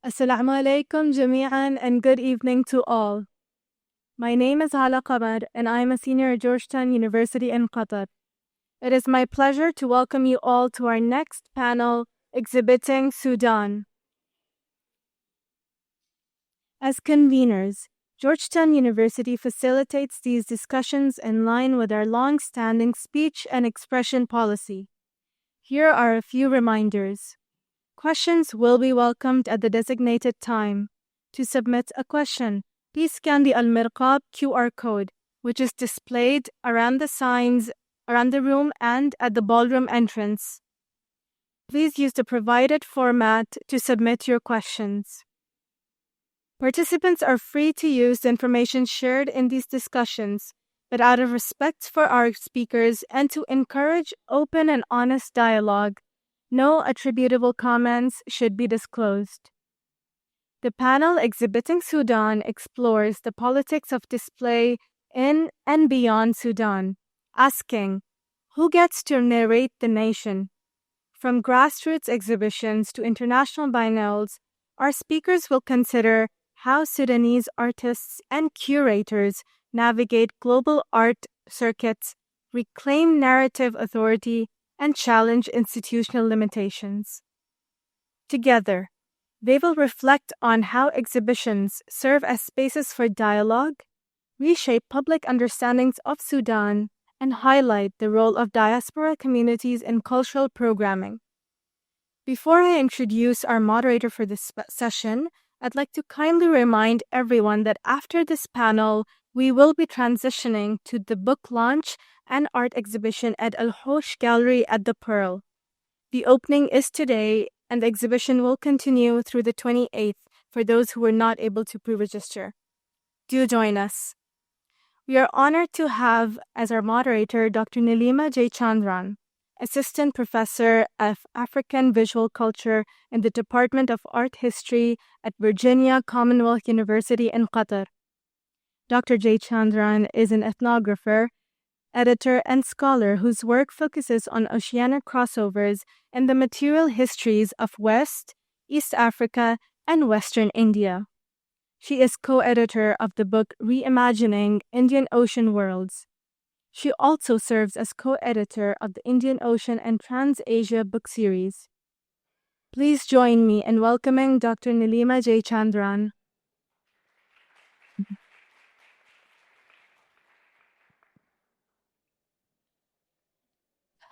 Assalamu alaikum jami'an and good evening to all. My name is Hala Qamar and I am a senior at Georgetown University in Qatar. It is my pleasure to welcome you all to our next panel, Exhibiting Sudan. As conveners, Georgetown University facilitates these discussions in line with our long-standing speech and expression policy. Here are a few reminders. Questions will be welcomed at the designated time. To submit a question, please scan the Al-Mirqab QR code, which is displayed around the signs around the room and at the ballroom entrance. Please use the provided format to submit your questions. Participants are free to use the information shared in these discussions, but out of respect for our speakers and to encourage open and honest dialogue, no attributable comments should be disclosed. The panel Exhibiting Sudan explores the politics of display in and beyond Sudan, asking, who gets to narrate the nation? From grassroots exhibitions to international biennales, our speakers will consider how Sudanese artists and curators navigate global art circuits, reclaim narrative authority, and challenge institutional limitations. Together, they will reflect on how exhibitions serve as spaces for dialogue, reshape public understandings of Sudan, and highlight the role of diaspora communities in cultural programming. Before I introduce our moderator for this session, I'd like to kindly remind everyone that after this panel, we will be transitioning to the book launch and art exhibition at Al-Hosh Gallery at the Pearl. The opening is today, and the exhibition will continue through the 28th for those who were not able to pre-register. Do join us. We are honored to have as our moderator Dr. Neelima Jeychandran, Assistant Professor of African Visual Culture in the Department of Art History at Virginia Commonwealth University in Qatar. Dr. Jeychandran is an ethnographer, editor, and scholar whose work focuses on oceanic crossovers and the material histories of West, East Africa, and Western India. She is co-editor of the book Reimagining Indian Ocean Worlds. She also serves as co-editor of the Indian Ocean and Trans-Asia book series. Please join me in welcoming Dr. Neelima Jeychandran.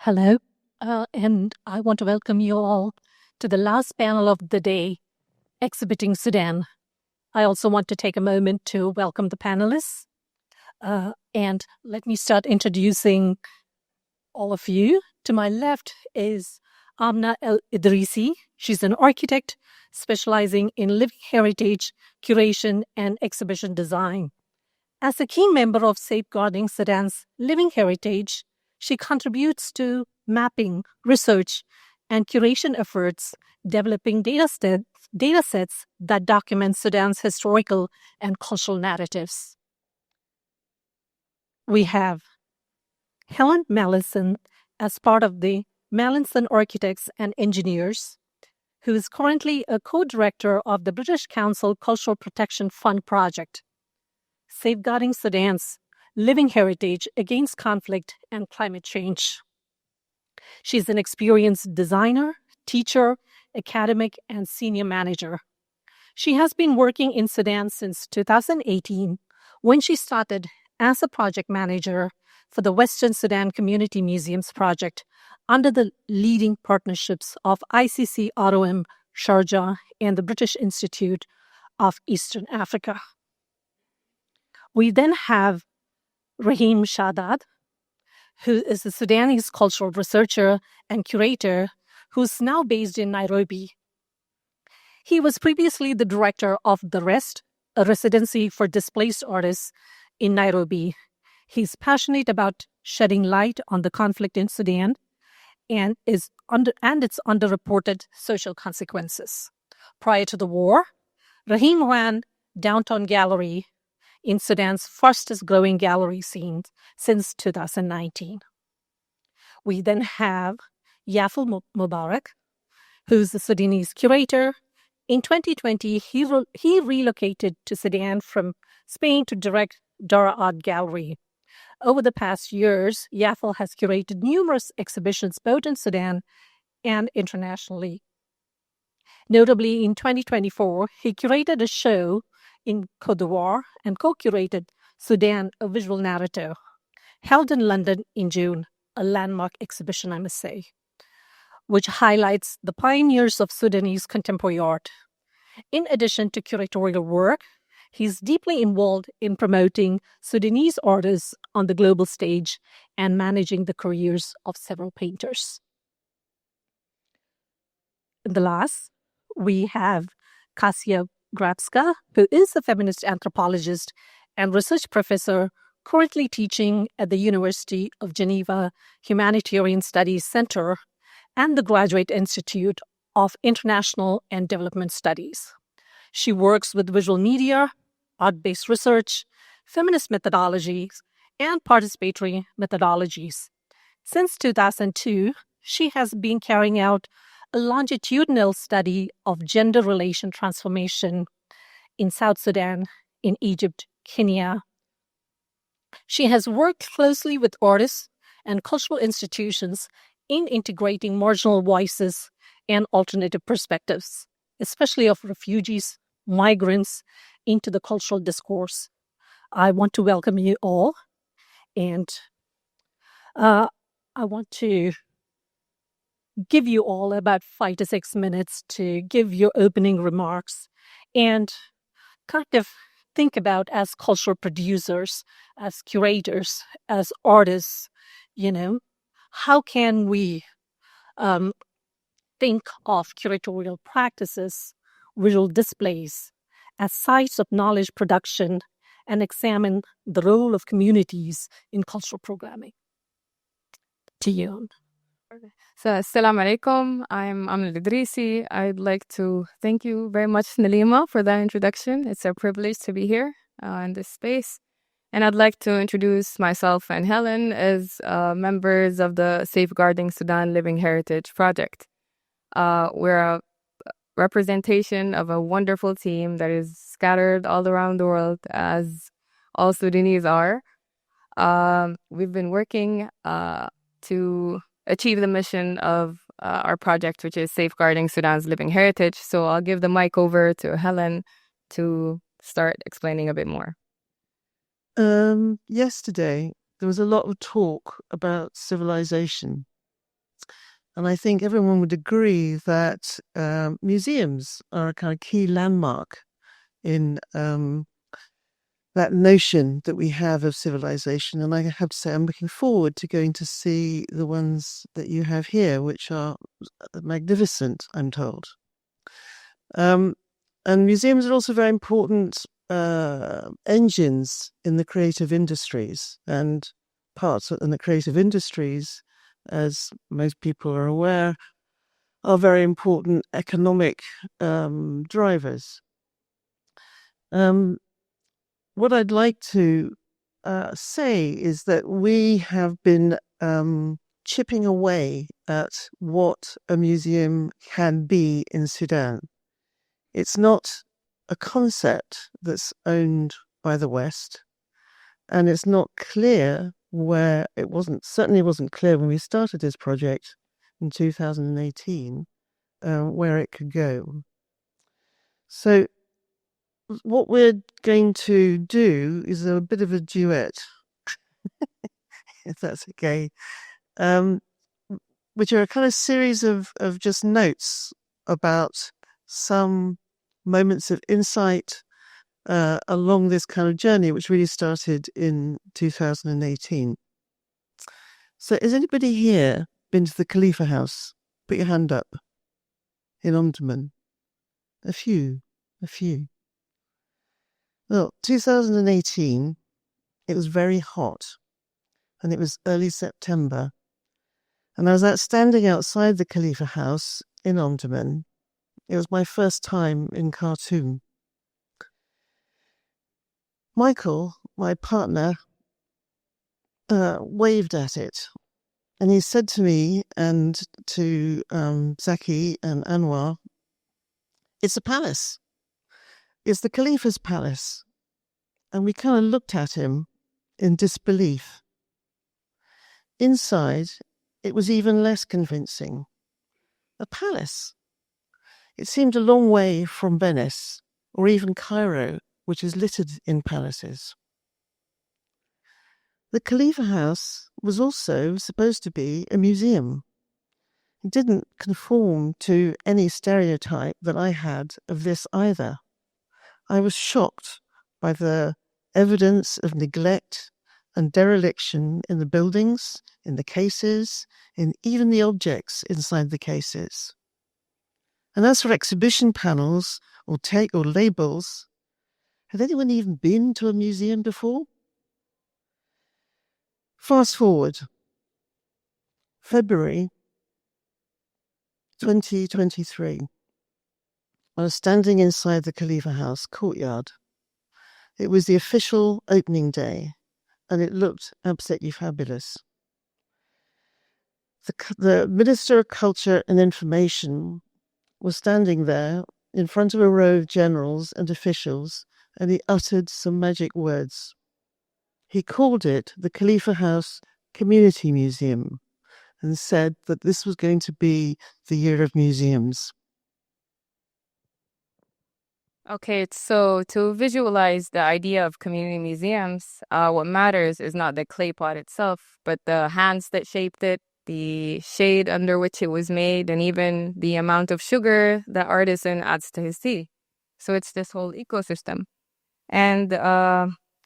Hello, and I want to welcome you all to the last panel of the day, Exhibiting Sudan. I also want to take a moment to welcome the panelists. And let me start introducing all of you. To my left is Amna Elidrissy. She's an architect specializing in living heritage, curation, and exhibition design. As a key member of Safeguarding Sudan's living heritage, she contributes to mapping, research, and curation efforts, developing data sets that document Sudan's historical and cultural narratives. We have Helen Mallinson as part of the Mallinson Architects and Engineers, who is currently a co-director of the British Council Cultural Protection Fund project, Safeguarding Sudan's living heritage against conflict and climate change. She's an experienced designer, teacher, academic, and senior manager. She has been working in Sudan since 2018, when she started as a project manager for the Western Sudan Community Museums project under the leading partnerships of ICC ROM Sharjah and the British Institute of Eastern Africa. We then have Rahiem Shadad, who is a Sudanese cultural researcher and curator who's now based in Nairobi. He was previously the director of The Rest, a residency for displaced artists in Nairobi. He's passionate about shedding light on the conflict in Sudan and its underreported social consequences. Prior to the war, Rahiem ran Downtown Gallery in Sudan's fastest growing gallery scene since 2019. We then have Yafil Mubarak, who's the Sudanese curator In 2020, he relocated to Sudan from Spain to direct Dara Art Gallery. Over the past years, Yafil has curated numerous exhibitions both in Sudan and internationally. Notably, in 2024, he curated a show in Côte d'Ivoire and co-curated Sudan, a visual narrative, held in London in June, a landmark exhibition, I must say, which highlights the pioneers of Sudanese contemporary art. In addition to curatorial work, he's deeply involved in promoting Sudanese artists on the global stage and managing the careers of several painters. In the last, we have Kasia Grabska, who is a feminist anthropologist and research professor currently teaching at the University of Geneva Humanitarian Studies Center and the Graduate Institute of International and Development Studies. She works with visual media, art-based research, feminist methodologies, and participatory methodologies. Since 2002, she has been carrying out a longitudinal study of gender relation transformation in South Sudan, in Egypt, Kenya. She has worked closely with artists and cultural institutions in integrating marginal voices and alternative perspectives, especially of refugees, migrants, into the cultural discourse. I want to welcome you all, and I want to give you all about 5 to 6 minutes to give your opening remarks and kind of think about, as cultural producers, as curators, as artists, how can we think of curatorial practices, visual displays, as sites of knowledge production, and examine the role of communities in cultural programming. To you. So, Assalamu alaikum. I'm Amna Elidrissy. I'd like to thank you very much, Neelima, for that introduction. It's a privilege to be here in this space. And I'd like to introduce myself and Helen as members of the Safeguarding Sudan Living Heritage Project. We're a representation of a wonderful team that is scattered all around the world, as all Sudanese are. We've been working to achieve the mission of our project, which is Safeguarding Sudan's Living Heritage. So I'll give the mic over to Helen to start explaining a bit more. Yesterday, there was a lot of talk about civilization. And I think everyone would agree that museums are a kind of key landmark in that notion that we have of civilization. And I have to say, I'm looking forward to going to see the ones that you have here, which are magnificent, I'm told. And museums are also very important engines in the creative industries, and parts in the creative industries, as most people are aware, are very important economic drivers. What I'd like to say is that we have been chipping away at what a museum can be in Sudan. It's not a concept that's owned by the West, and it's not clear where certainly wasn't clear when we started this project in 2018 where it could go. So what we're going to do is a bit of a duet, if that's okay, which are a kind of series of just notes about some moments of insight along this kind of journey, which really started in 2018. So has anybody here been to the Khalifa House? Put your hand up. In Omdurman. A few. Well, 2018, it was very hot, and it was early September, and I was standing outside the Khalifa House in Omdurman. It was my first time in Khartoum. Michael, my partner, waved at it, and he said to me and to Zaki and Anwar, It's a palace. It's the Khalifa's palace. And we kind of looked at him in disbelief. Inside, it was even less convincing. A palace. It seemed a long way from Venice, or even Cairo, which is littered in palaces. The Khalifa House was also supposed to be a museum. It didn't conform to any stereotype that I had of this either. I was shocked by the evidence of neglect and dereliction in the buildings, in the cases, in even the objects inside the cases. And as for exhibition panels or labels, had anyone even been to a museum before? Fast forward, February 2023. I was standing inside the Khalifa House courtyard. It was the official opening day, and it looked absolutely fabulous. The Minister of Culture and Information was standing there in front of a row of generals and officials, and he uttered some magic words. He called it the Khalifa House Community Museum and said that this was going to be the year of museums. Okay, so to visualize the idea of community museums, what matters is not the clay pot itself, but the hands that shaped it, the shade under which it was made, and even the amount of sugar the artisan adds to his tea. So it's this whole ecosystem. And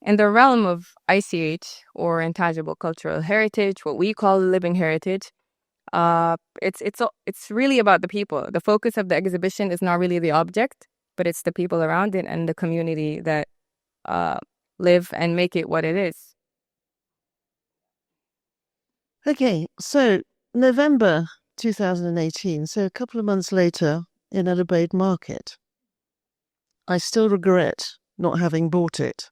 in the realm of ICH, or intangible cultural heritage, what we call living heritage, it's really about the people. The focus of the exhibition is not really the object, but it's the people around it and the community that live and make it what it is. Okay, so November 2018, so a couple of months later in El Obeid Market. I still regret not having bought it.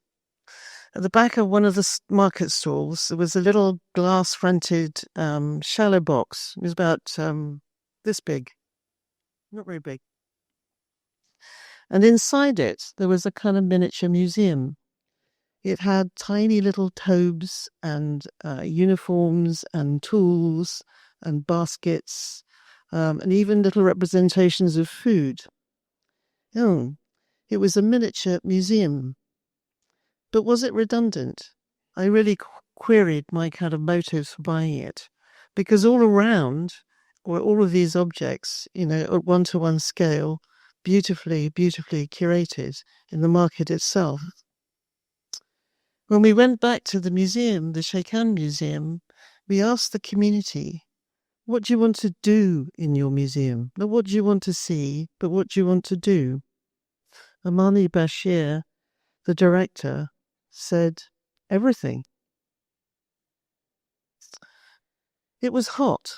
At the back of one of the market stalls, there was a little glass-fronted shallow box. It was about this big, not very big. And inside it, there was a kind of miniature museum. It had tiny little tobes and uniforms and tools and baskets and even little representations of food. Oh, it was a miniature museum. But was it redundant? I really queried my kind of motives for buying it, because all around were all of these objects, at one-to-one scale, beautifully curated in the market itself. When we went back to the museum, the Sheikhan Museum, we asked the community, what do you want to do in your museum? Not what do you want to see, but what do you want to do? Amani Bashir, the director, said everything. It was hot.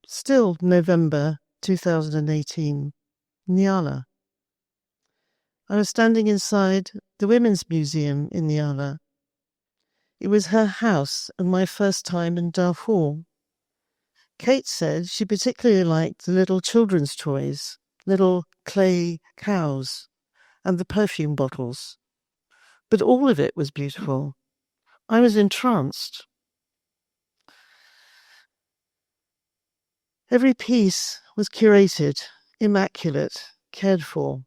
Still November 2018. Nyala. I was standing inside the Women's Museum in Nyala. It was her house and my first time in Darfur. Kate said she particularly liked the little children's toys, little clay cows, and the perfume bottles. But all of it was beautiful. I was entranced. Every piece was curated, immaculate, cared for.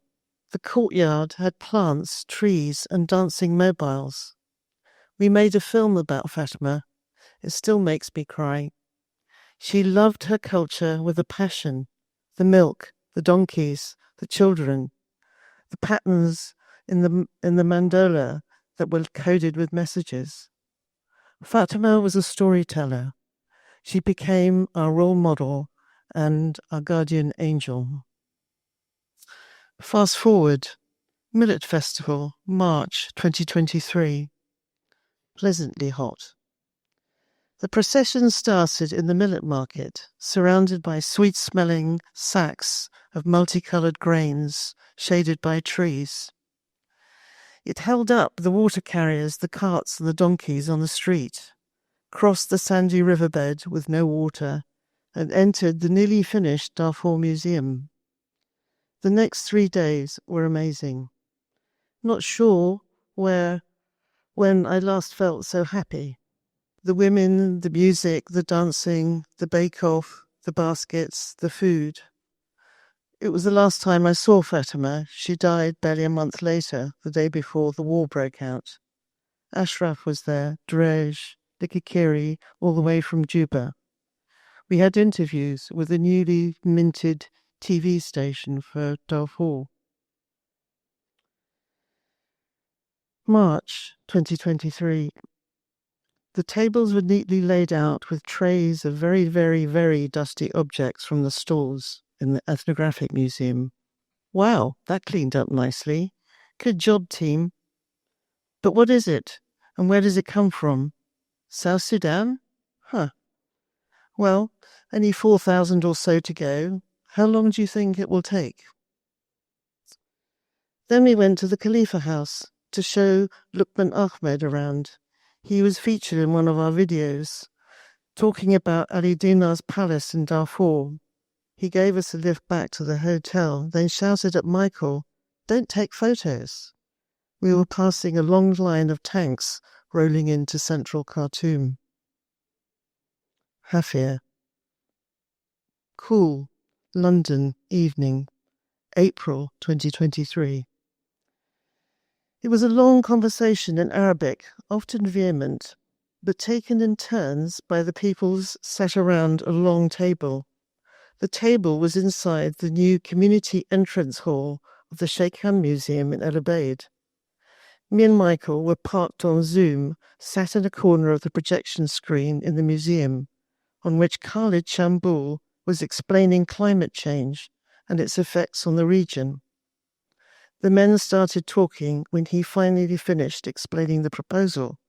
The courtyard had plants, trees, and dancing mobiles. We made a film about Fatima. It still makes me cry. She loved her culture with a passion. The milk, the donkeys, the children, the patterns in the mandola that were coded with messages. Fatima was a storyteller. She became our role model and our guardian angel. Fast forward, Millet Festival, March 2023. Pleasantly hot. The procession started in the millet market, surrounded by sweet-smelling sacks of multicolored grains, shaded by trees. It held up the water carriers, the carts and the donkeys on the street, crossed the sandy riverbed with no water, and entered the nearly finished Darfur Museum. The next 3 days were amazing. Not sure when I last felt so happy. The women, the music, the dancing, the bake-off, the baskets, the food. It was the last time I saw Fatima. She died barely a month later, the day before the war broke out. Ashraf was there, Drej, Likikiri, all the way from Juba. We had interviews with the newly minted TV station for Darfur. March 2023. The tables were neatly laid out with trays of very, very, very dusty objects from the stalls in the Ethnographic Museum. Wow, that cleaned up nicely. Good job, team. But what is it? And where does it come from? South Sudan? Huh. Well, only 4,000 or so to go. How long do you think it will take? Then we went to the Khalifa House to show Lukman Ahmed around. He was featured in one of our videos, talking about Ali Dinar's palace in Darfur. He gave us a lift back to the hotel, then shouted at Michael, "Don't take photos." We were passing a long line of tanks rolling into central Khartoum. Hafir. Cool, London, evening, April 2023. It was a long conversation in Arabic, often vehement, but taken in turns by the peoples sat around a long table. The table was inside the new community entrance hall of the Sheikhan Museum in El Obeid. Me and Michael were parked on Zoom, sat in a corner of the projection screen in the museum, on which Khalid Chambul was explaining climate change and its effects on the region. The men started talking when he finally finished explaining the proposal,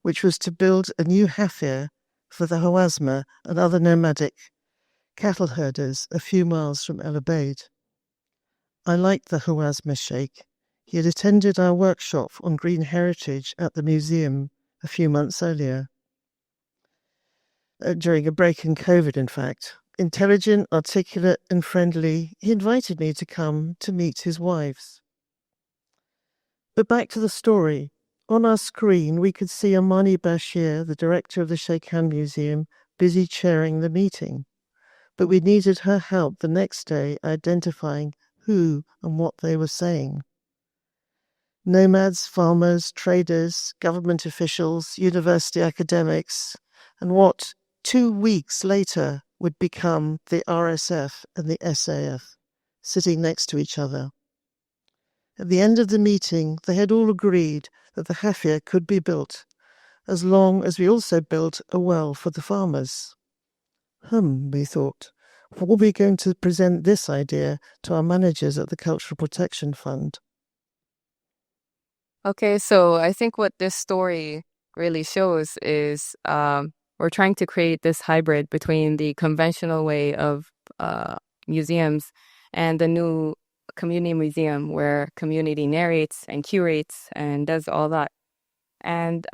which was to build a new hafir for the Hawazma and other nomadic cattle herders a few miles from El Obeid. I liked the Hawazma sheikh. He had attended our workshop on green heritage at the museum a few months earlier. During a break in COVID, in fact. Intelligent, articulate, and friendly, he invited me to come to meet his wives. But back to the story. On our screen, we could see Amani Bashir, the director of the Sheikhan Museum, busy chairing the meeting. But we needed her help the next day identifying who and what they were saying. Nomads, farmers, traders, government officials, university academics, and what 2 weeks later would become the RSF and the SAF, sitting next to each other. At the end of the meeting, they had all agreed that the hafir could be built, as long as we also built a well for the farmers. We thought, how are we going to present this idea to our managers at the Cultural Protection Fund? Okay, so I think what this story really shows is we're trying to create this hybrid between the conventional way of museums and the new community museum where community narrates and curates and does all that. And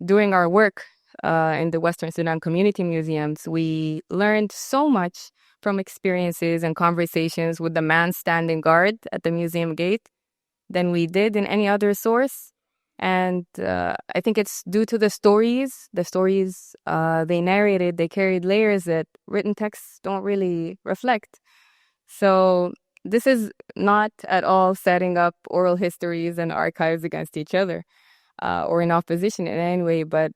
doing our work in the Western Sudan community museums, we learned so much from experiences and conversations with the man standing guard at the museum gate than we did in any other source. And I think it's due to the stories. The stories they narrated, they carried layers that written texts don't really reflect. So this is not at all setting up oral histories and archives against each other or in opposition in any way, but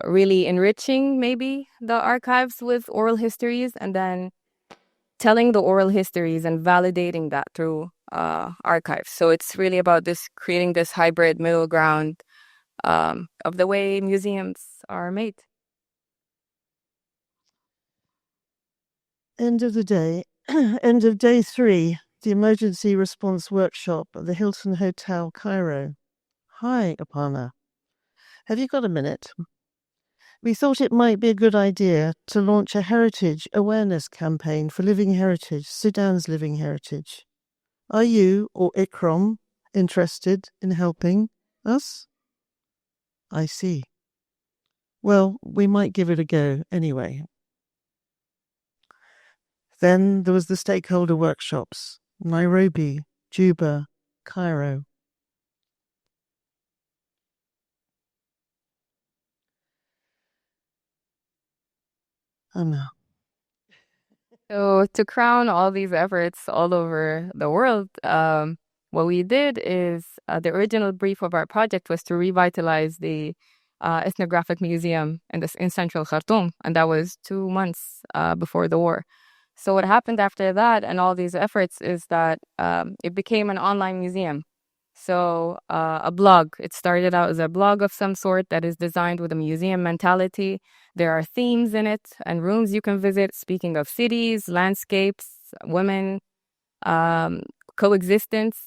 really enriching maybe the archives with oral histories and then telling the oral histories and validating that through archives. So it's really about this creating this hybrid middle ground of the way museums are made. End of the day, end of day 3, the emergency response workshop at the Hilton Hotel, Cairo. Hi, Aparna. Have you got a minute? We thought it might be a good idea to launch a heritage awareness campaign for living heritage, Sudan's living heritage. Are you or Ikram interested in helping us? I see. Well, we might give it a go anyway. Then there was the stakeholder workshops. Nairobi, Juba, Cairo. Amna. So to crown all these efforts all over the world, what we did is the original brief of our project was to revitalize the ethnographic museum in central Khartoum, and that was 2 months before the war. So what happened after that and all these efforts is that it became an online museum. So a blog. It started out as a blog of some sort that is designed with a museum mentality. There are themes in it and rooms you can visit, speaking of cities, landscapes, women, coexistence.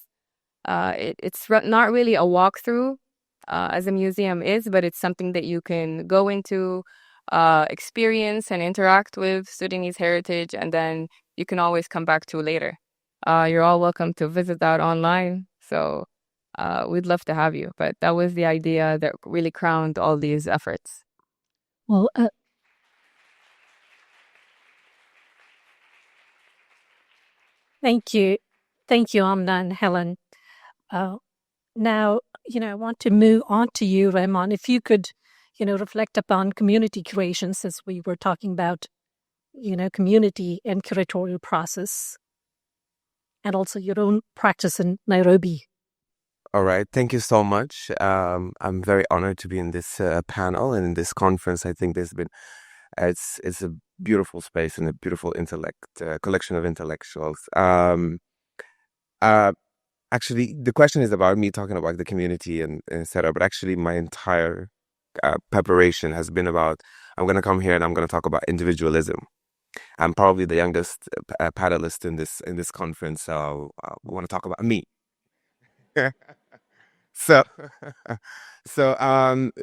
It's not really a walkthrough as a museum is, but it's something that you can go into, experience and interact with Sudanese heritage, and then you can always come back to later. You're all welcome to visit that online. So we'd love to have you. But that was the idea that really crowned all these efforts. Well, thank you. Thank you, Amna and Helen. Now, I want to move on to you, Rahman. If you could, reflect upon community curation, since we were talking about, community and curatorial process, and also your own practice in Nairobi. All right. Thank you so much. I'm very honored to be in this panel and in this conference. I think it's a beautiful space and a beautiful collection of intellectuals. Actually, the question is about me talking about the community and setup, but actually my entire preparation has been about, I'm going to come here and I'm going to talk about individualism. I'm probably the youngest panelist in this conference, so I want to talk about me. So,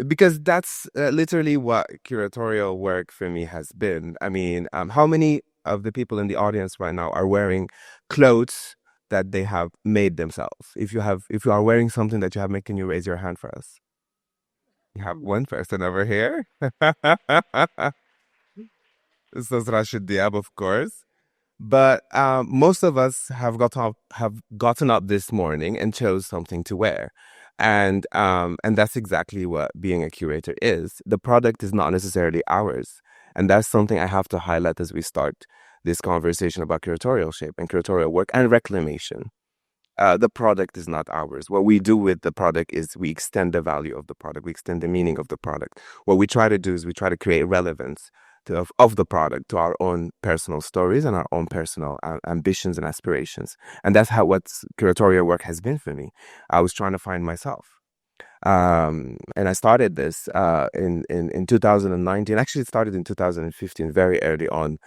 because that's literally what curatorial work for me has been. I mean, how many of the people in the audience right now are wearing clothes that they have made themselves? If you are wearing something that you have made, can you raise your hand for us? You have one person over here. This is Rashid Diab, of course. But most of us have gotten up this morning and chose something to wear. And that's exactly what being a curator is. The product is not necessarily ours. And that's something I have to highlight as we start this conversation about curatorial shape and curatorial work and reclamation. The product is not ours. What we do with the product is we extend the value of the product. We extend the meaning of the product. What we try to do is we try to create relevance of the product to our own personal stories and our own personal ambitions and aspirations. And that's what curatorial work has been for me. I was trying to find myself. And I started this in 2019. Actually, it started in 2015, very early on,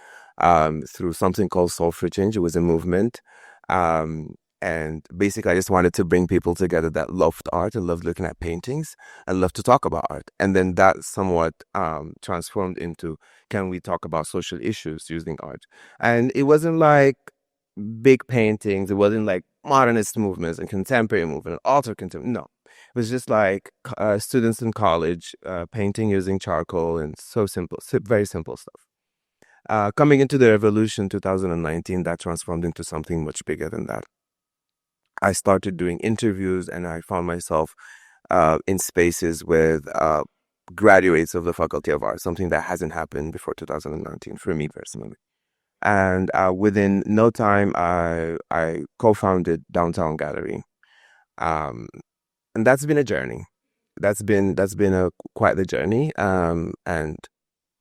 through something called Soul for Change. It was a movement. And basically, I just wanted to bring people together that loved art and loved looking at paintings and loved to talk about art. And then that somewhat transformed into, can we talk about social issues using art? And it wasn't like big paintings. It wasn't like modernist movements and contemporary movement and alter contemporary. No, it was just like students in college painting using charcoal and so simple, very simple stuff. Coming into the revolution 2019, that transformed into something much bigger than that. I started doing interviews and I found myself in spaces with graduates of the Faculty of Art, something that hasn't happened before 2019 for me personally. And within no time, I co-founded Downtown Gallery. And that's been a journey. That's been quite the journey. And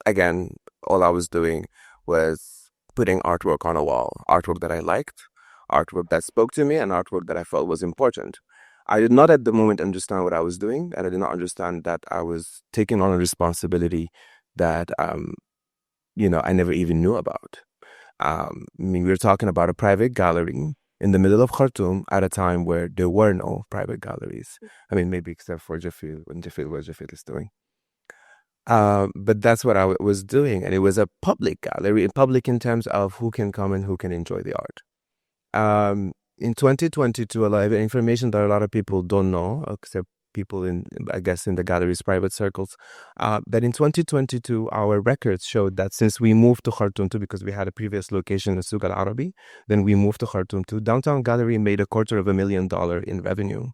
again, all I was doing was putting artwork on a wall, artwork that I liked, artwork that spoke to me, and artwork that I felt was important. I did not at the moment understand what I was doing, and I did not understand that I was taking on a responsibility that, I never even knew about. We were talking about a private gallery in the middle of Khartoum at a time where there were no private galleries. I mean, maybe except for Yafil, what Yafil is doing. But that's what I was doing, and it was a public gallery, public in terms of who can come and who can enjoy the art. In 2022, a lot of information that a lot of people don't know, except people in the gallery's private circles, that in 2022, our records showed that since we moved to Khartoum too, because we had a previous location in Souk Al Arabi, then we moved to Khartoum too, Downtown Gallery made $250,000 in revenue.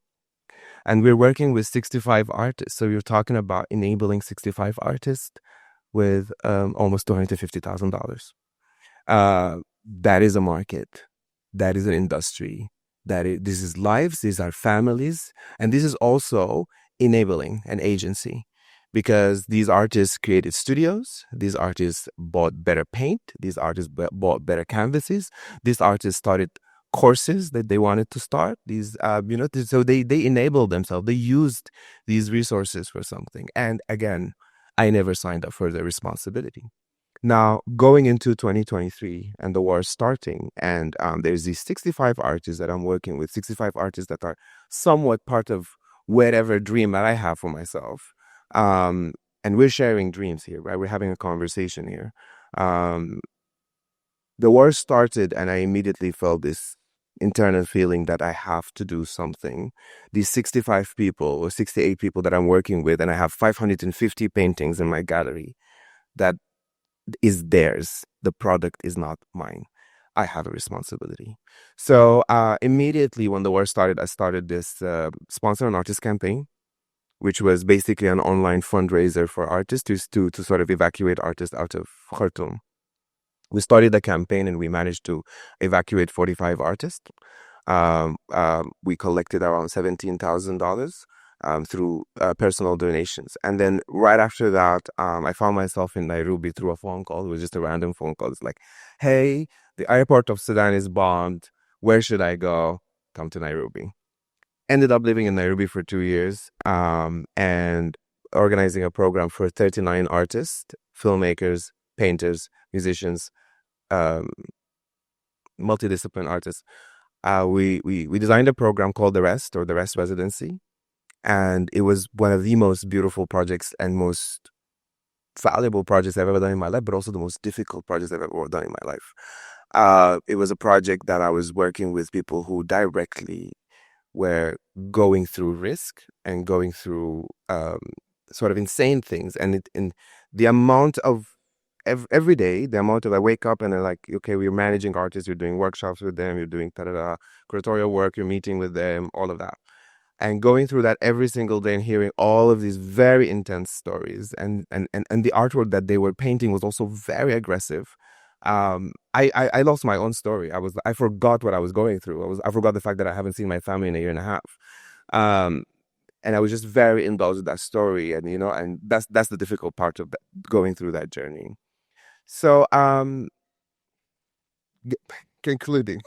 And we're working with 65 artists. So you're talking about enabling 65 artists with almost $250,000. That is a market. That is an industry. This is lives, these are families, and this is also enabling an agency, because these artists created studios, these artists bought better paint, these artists bought better canvases, these artists started courses that they wanted to start. So they enabled themselves. They used these resources for something. And again, I never signed up for the responsibility. Now, going into 2023 and the war starting, and there's these 65 artists that I'm working with, 65 artists that are somewhat part of whatever dream that I have for myself. And we're sharing dreams here, right? We're having a conversation here. The war started, and I immediately felt this internal feeling that I have to do something. These 65 people or 68 people that I'm working with, and I have 550 paintings in my gallery that is theirs. The product is not mine. I have a responsibility. So immediately when the war started, I started this Sponsor an Artist campaign, which was basically an online fundraiser for artists to sort of evacuate artists out of Khartoum. We started the campaign and we managed to evacuate 45 artists. We collected around $17,000 through personal donations. And then right after that, I found myself in Nairobi through a phone call. It was just a random phone call. It's like, hey, the airport of Sudan is bombed. Where should I go? Come to Nairobi. Ended up living in Nairobi for 2 years and organizing a program for 39 artists, filmmakers, painters, musicians, multidisciplinary artists. We designed a program called The Rest, or The Rest Residency. And it was one of the most beautiful projects and most valuable projects I've ever done in my life, but also the most difficult projects I've ever done in my life. It was a project that I was working with people who directly were going through risk and going through sort of insane things. And the amount of every day, the amount of I wake up and they're like, okay, we're managing artists, you're doing workshops with them, you're doing curatorial work, you're meeting with them, all of that. And going through that every single day and hearing all of these very intense stories and the artwork that they were painting was also very aggressive. I lost my own story. I forgot what I was going through. I forgot the fact that I haven't seen my family in a year and a half. And I was just very indulged with that story, and and that's the difficult part of going through that journey. So concluding.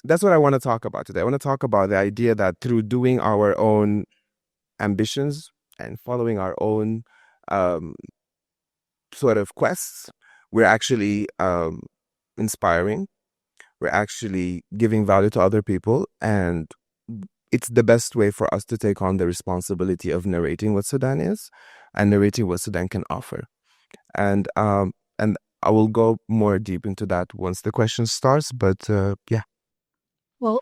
That's what I want to talk about today. I want to talk about the idea that through doing our own ambitions and following our own sort of quests, we're actually inspiring. We're actually giving value to other people. And it's the best way for us to take on the responsibility of narrating what Sudan is and narrating what Sudan can offer. And I will go more deep into that once the question starts. But yeah. Well,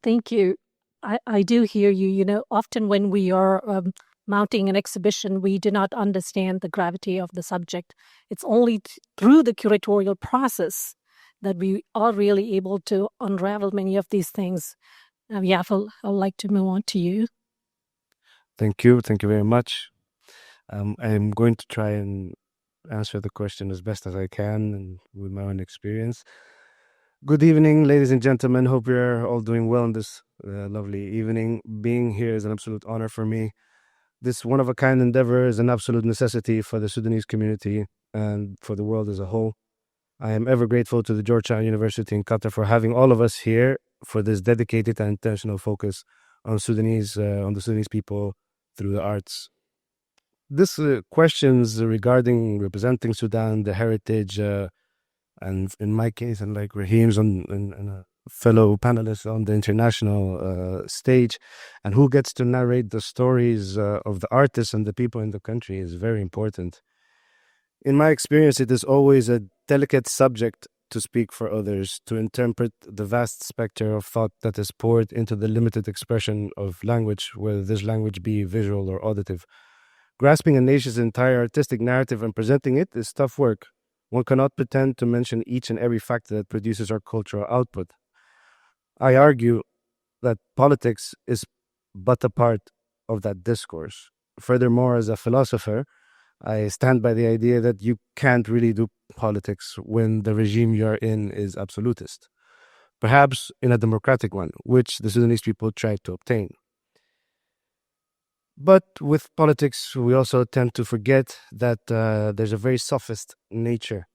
thank you. I do hear you. Often when we are mounting an exhibition, we do not understand the gravity of the subject. It's only through the curatorial process that we are really able to unravel many of these things. Yafil, I'd like to move on to you. Thank you. Thank you very much. I'm going to try and answer the question as best as I can and with my own experience. Good evening, ladies and gentlemen. Hope you're all doing well on this lovely evening. Being here is an absolute honor for me. This one-of-a-kind endeavor is an absolute necessity for the Sudanese community and for the world as a whole. I am ever grateful to the Georgetown University in Qatar for having all of us here for this dedicated and intentional focus on the Sudanese people through the arts. This questions regarding representing Sudan, the heritage, and in my case, and like Raheem's and fellow panelists on the international stage, and who gets to narrate the stories of the artists and the people in the country is very important. In my experience, it is always a delicate subject to speak for others, to interpret the vast spectre of thought that is poured into the limited expression of language, whether this language be visual or auditive. Grasping a nation's entire artistic narrative and presenting it is tough work. One cannot pretend to mention each and every factor that produces our cultural output. I argue that politics is but a part of that discourse. Furthermore, as a philosopher, I stand by the idea that you can't really do politics when the regime you're in is absolutist. Perhaps in a democratic one, which the Sudanese people tried to obtain. But with politics, we also tend to forget that there's a very sophist nature,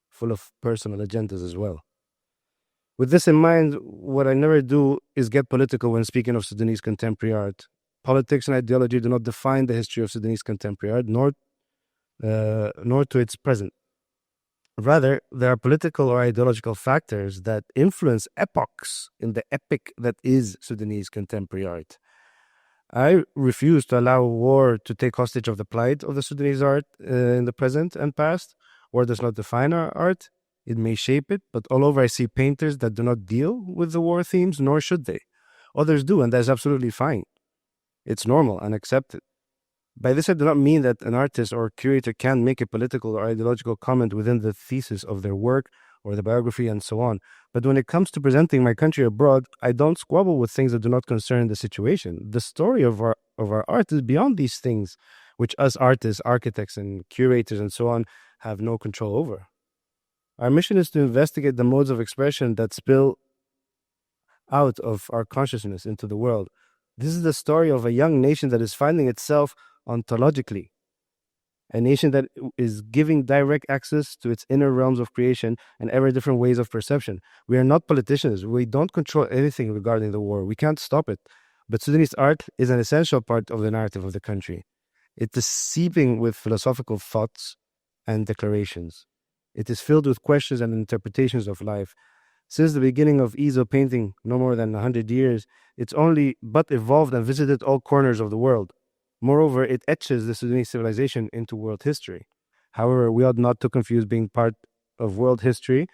full of personal agendas as well. With this in mind, what I never do is get political when speaking of Sudanese contemporary art. Politics and ideology do not define the history of Sudanese contemporary art, nor to its present. Rather, there are political or ideological factors that influence epochs in the epic that is Sudanese contemporary art. I refuse to allow war to take hostage of the plight of the Sudanese art in the present and past. War does not define our art. It may shape it, but all over I see painters that do not deal with the war themes, nor should they. Others do, and that's absolutely fine. It's normal and accepted. By this, I do not mean that an artist or curator can make a political or ideological comment within the thesis of their work or the biography and so on. But when it comes to presenting my country abroad, I don't squabble with things that do not concern the situation. The story of our art is beyond these things, which us artists, architects, and curators and so on have no control over. Our mission is to investigate the modes of expression that spill out of our consciousness into the world. This is the story of a young nation that is finding itself ontologically, a nation that is giving direct access to its inner realms of creation and ever different ways of perception. We are not politicians. We don't control anything regarding the war. We can't stop it. But Sudanese art is an essential part of the narrative of the country. It is seeping with philosophical thoughts and declarations. It is filled with questions and interpretations of life. Since the beginning of easel painting, no more than 100 years, it's only but evolved and visited all corners of the world. Moreover, it etches the Sudanese civilization into world history. However, we ought not to confuse being part of world history,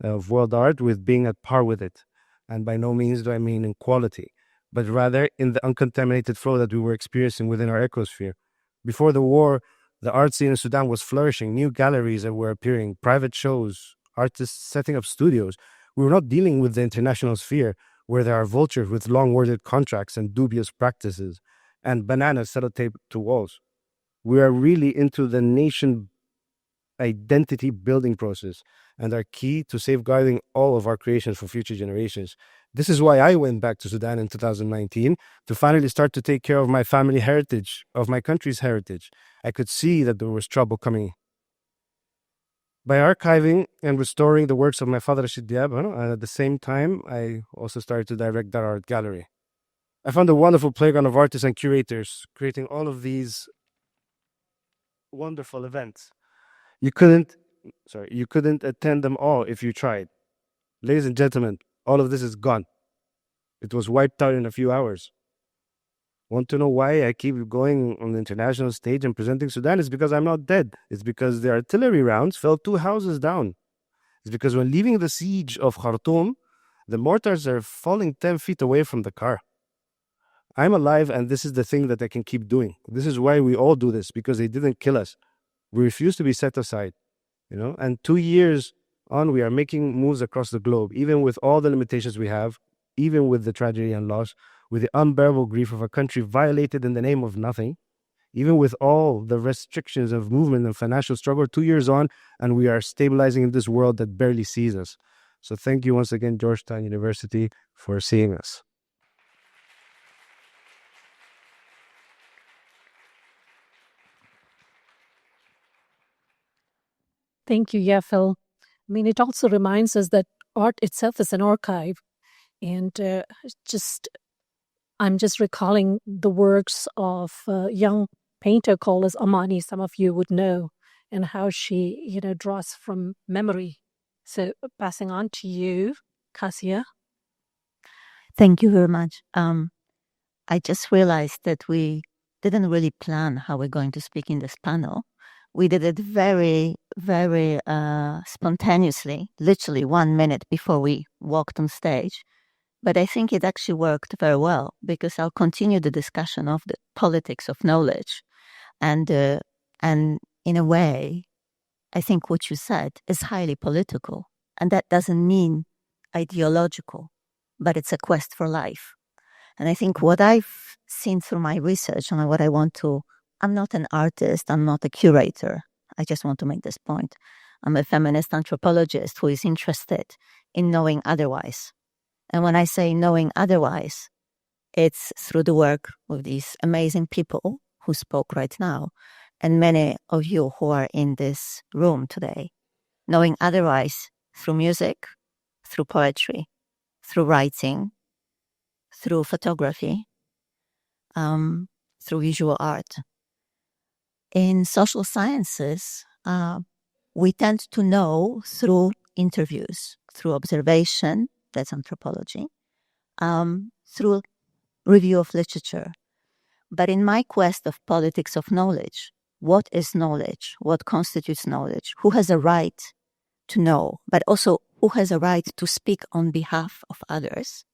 of world art, with being at par with it. And by no means do I mean in quality, but rather in the uncontaminated flow that we were experiencing within our ecosphere. Before the war, the art scene in Sudan was flourishing. New galleries that were appearing, private shows, artists setting up studios. We were not dealing with the international sphere, where there are vultures with long-worded contracts and dubious practices, and bananas sellotaped to walls. We are really into the nation identity building process and are key to safeguarding all of our creations for future generations. This is why I went back to Sudan in 2019 to finally start to take care of my family heritage, of my country's heritage. I could see that there was trouble coming. By archiving and restoring the works of my father Rashid Diab, at the same time, I also started to direct that art gallery. I found a wonderful playground of artists and curators creating all of these wonderful events. You couldn't attend them all if you tried. Ladies and gentlemen, all of this is gone. It was wiped out in a few hours. Want to know why I keep going on the international stage and presenting Sudan? It's because I'm not dead. It's because the artillery rounds fell 2 houses down. It's because when leaving the siege of Khartoum, the mortars are falling 10 feet away from the car. I'm alive, and this is the thing that I can keep doing. This is why we all do this, because they didn't kill us. We refuse to be set aside, and 2 years on, we are making moves across the globe, even with all the limitations we have, even with the tragedy and loss, with the unbearable grief of a country violated in the name of nothing, even with all the restrictions of movement and financial struggle. 2 years on, and we are stabilizing in this world that barely sees us. So thank you once again, Georgetown University, for seeing us. Thank you, Yafil. It also reminds us that art itself is an archive. And I'm just recalling the works of a young painter called as Amani, some of you would know, and how she, draws from memory. So passing on to you, Kasia. Thank you very much. I just realized that we didn't really plan how we're going to speak in this panel. We did it very, very spontaneously, literally 1 minute before we walked on stage. But I think it actually worked very well because I'll continue the discussion of the politics of knowledge. And in a way, I think what you said is highly political. And that doesn't mean ideological, but it's a quest for life. And I think what I've seen through my research and what I want to, I'm not an artist, I'm not a curator. I just want to make this point. I'm a feminist anthropologist who is interested in knowing otherwise. And when I say knowing otherwise, it's through the work of these amazing people who spoke right now, and many of you who are in this room today. Knowing otherwise through music, through poetry, through writing, through photography, through visual art. In social sciences, we tend to know through interviews, through observation, that's anthropology, through review of literature. But in my quest of politics of knowledge, what is knowledge? What constitutes knowledge? Who has a right to know, but also who has a right to speak on behalf of others?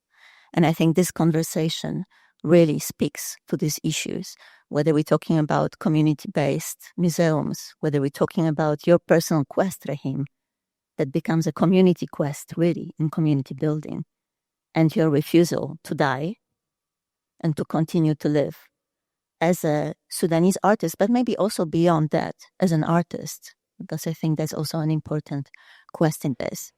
And I think this conversation really speaks to these issues, whether we're talking about community-based museums, whether we're talking about your personal quest, Rahiem, that becomes a community quest, really, in community building, and your refusal to die and to continue to live as a Sudanese artist, but maybe also beyond that, as an artist, because I think that's also an important quest in this.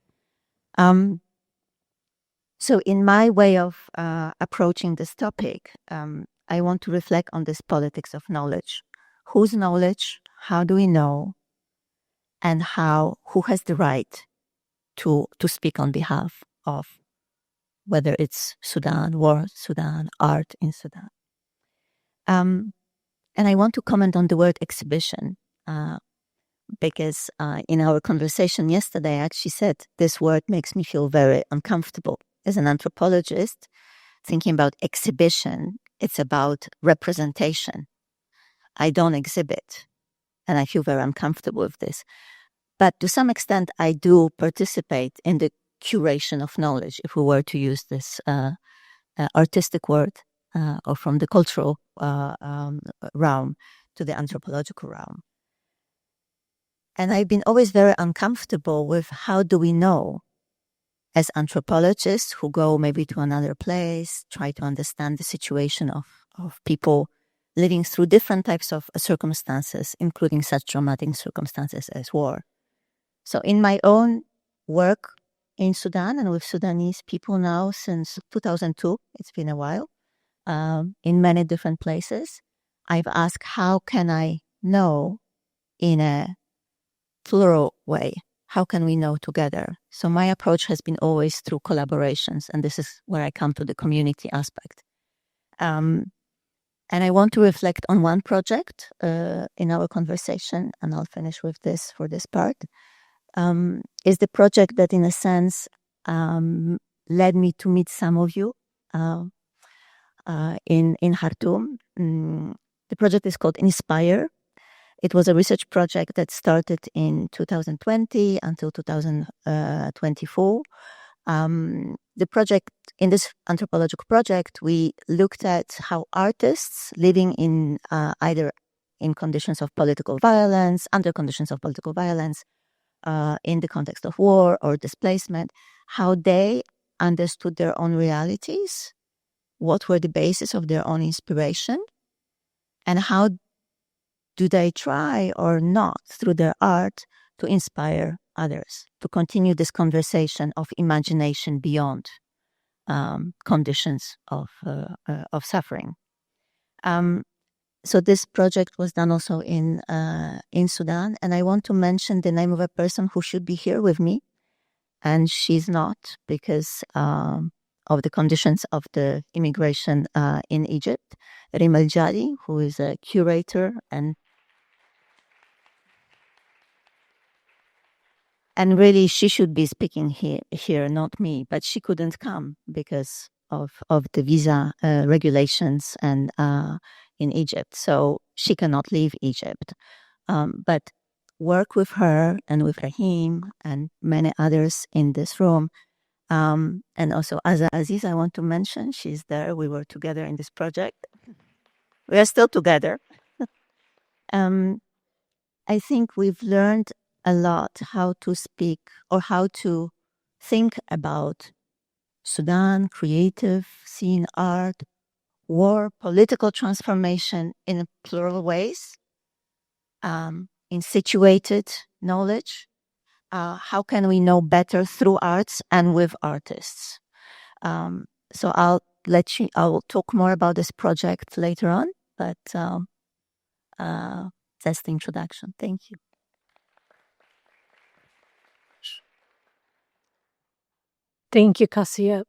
So in my way of approaching this topic, I want to reflect on this politics of knowledge. Whose knowledge? How do we know? And who has the right to speak on behalf of whether it's Sudan, war, Sudan, art in Sudan. And I want to comment on the word exhibition, because in our conversation yesterday, I actually said this word makes me feel very uncomfortable. As an anthropologist, thinking about exhibition, it's about representation. I don't exhibit, and I feel very uncomfortable with this. But to some extent, I do participate in the curation of knowledge, if we were to use this artistic word, or from the cultural realm to the anthropological realm. And I've been always very uncomfortable with how do we know, as anthropologists who go maybe to another place, try to understand the situation of people living through different types of circumstances, including such traumatic circumstances as war. So in my own work in Sudan and with Sudanese people now since 2002, it's been a while, in many different places, I've asked how can I know in a plural way? How can we know together? So my approach has been always through collaborations, and this is where I come to the community aspect. And I want to reflect on one project in our conversation, and I'll finish with this for this part, is the project that in a sense led me to meet some of you in Khartoum. The project is called Inspire. It was a research project that started in 2020 until 2024. The project, in this anthropological project, we looked at how artists living in either in conditions of political violence, under conditions of political violence, in the context of war or displacement, how they understood their own realities, what were the basis of their own inspiration, and how do they try or not through their art to inspire others, to continue this conversation of imagination beyond conditions of suffering. So this project was done also in Sudan, and I want to mention the name of a person who should be here with me, and she's not because of the conditions of the immigration in Egypt. Rahiem Shadad, who is a curator and really she should be speaking here, not me, but she couldn't come because of the visa regulations and in Egypt, so she cannot leave Egypt. but work with her and with Rahiem and many others in this room. And also Azza Aziz, I want to mention, she's there. We were together in this project. We are still together. I think we've learned a lot how to speak or how to think about Sudan, creative, scene art, war, political transformation in plural ways, in situated knowledge. How can we know better through arts and with artists? So I'll talk more about this project later on, but that's the introduction. Thank you. Thank you, Kasia.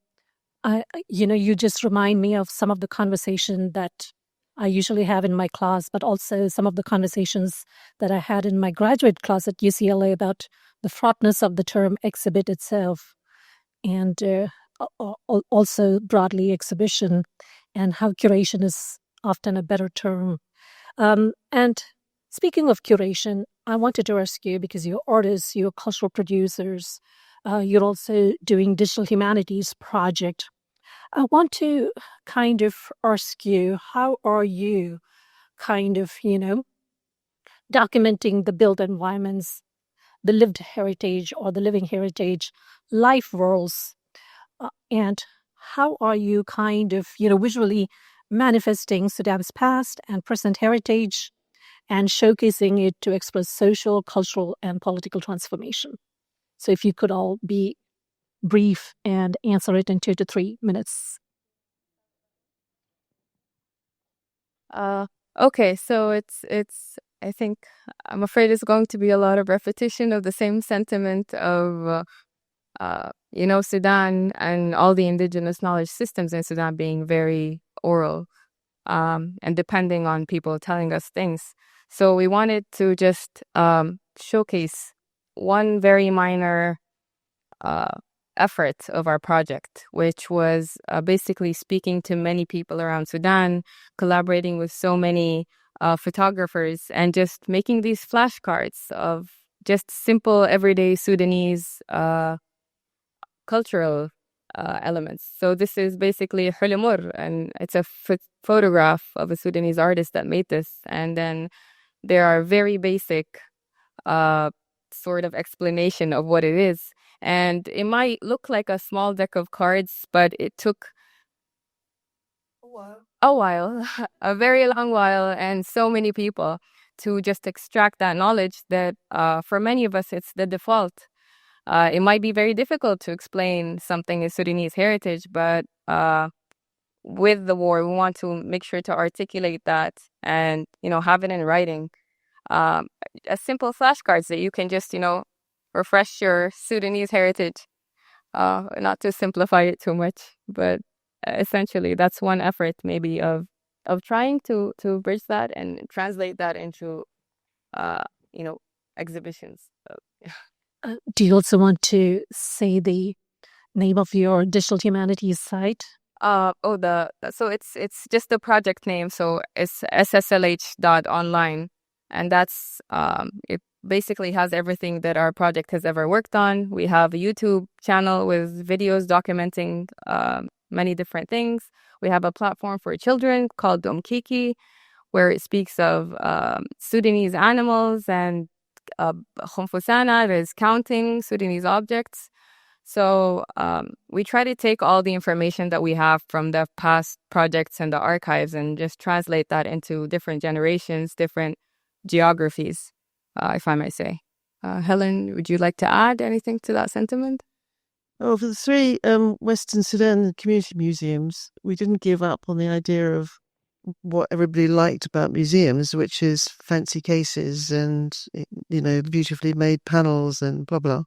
You just remind me of some of the conversation that I usually have in my class, but also some of the conversations that I had in my graduate class at UCLA about the fraughtness of the term exhibit itself, and also broadly exhibition, and how curation is often a better term. And speaking of curation, I wanted to ask you, because you're artists, you're cultural producers, you're also doing digital humanities project. I want to kind of ask you, how are you kind of, documenting the built environments, the lived heritage or the living heritage, life worlds, and how are you kind of, visually manifesting Sudan's past and present heritage and showcasing it to express social, cultural, and political transformation? So if you could all be brief and answer it in 2 to 3 minutes. Okay, so it's I think I'm afraid it's going to be a lot of repetition of the same sentiment of Sudan and all the indigenous knowledge systems in Sudan being very oral, and depending on people telling us things. So we wanted to just showcase one very minor effort of our project, which was basically speaking to many people around Sudan, collaborating with so many photographers, and just making these flashcards of just simple everyday Sudanese cultural elements. So this is basically Hulumur, and it's a photograph of a Sudanese artist that made this. And then there are very basic sort of explanation of what it is. And it might look like a small deck of cards, but it took a while, a very long while, and so many people to just extract that knowledge that for many of us, it's the default. It might be very difficult to explain something in Sudanese heritage, but with the war, we want to make sure to articulate that and, have it in writing. As simple flashcards that you can just, refresh your Sudanese heritage, not to simplify it too much, but essentially that's one effort maybe of trying to bridge that and translate that into, exhibitions. Do you also want to say the name of your digital humanities site? So it's just the project name. So it's sslh.online, and that's it basically has everything that our project has ever worked on. We have a YouTube channel with videos documenting many different things. We have a platform for children called Domkiki, where it speaks of Sudanese animals, and Khumfusana is counting Sudanese objects. So we try to take all the information that we have from the past projects and the archives and just translate that into different generations, different geographies, if I may say. Helen, would you like to add anything to that sentiment? Oh, for the 3 Western Sudan community museums, we didn't give up on the idea of what everybody liked about museums, which is fancy cases and, beautifully made panels and blah, blah.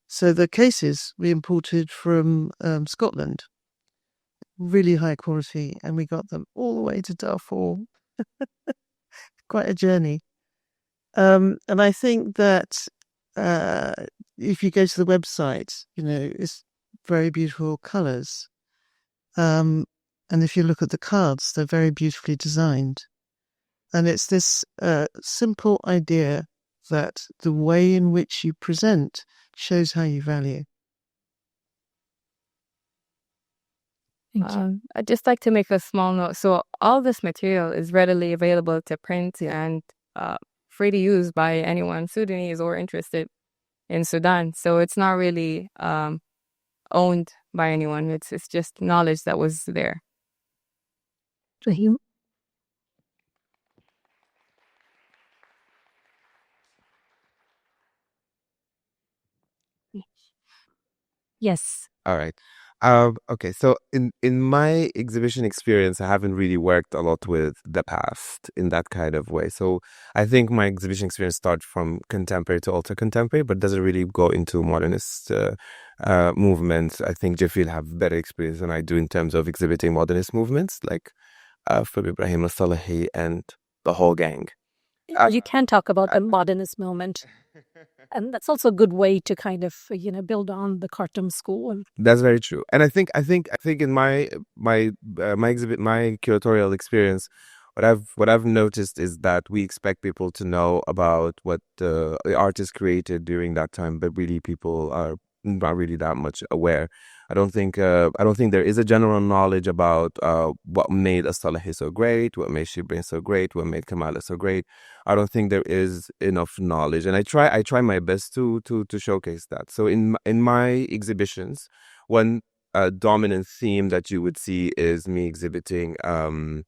So the cases we imported from Scotland, really high quality, and we got them all the way to Darfur. Quite a journey. And I think that if you go to the website, it's very beautiful colours. And if you look at the cards, they're very beautifully designed. And it's this simple idea that the way in which you present shows how you value. I'd just like to make a small note. So all this material is readily available to print and free to use by anyone Sudanese or interested in Sudan. So it's not really owned by anyone. It's just knowledge that was there. Rahiem? Yes. All right. Okay, so in my exhibition experience, I haven't really worked a lot with the past in that kind of way. So I think my exhibition experience starts from contemporary to ultra contemporary, but doesn't really go into modernist movements. I think Yafil have better experience than I do in terms of exhibiting modernist movements, like from Ibrahim al-Salahi and the whole gang. You can talk about the modernist moment. And that's also a good way to kind of, build on the Khartoum school. That's very true. And I think in my exhibit, my curatorial experience, what I've noticed is that we expect people to know about what the artist created during that time, but really people are not really that much aware. I don't think there is a general knowledge about what made As-Salahi so great, what made Shibrin so great, what made Kamala so great. I don't think there is enough knowledge, and I try my best to showcase that. So in my exhibitions, one dominant theme that you would see is me exhibiting an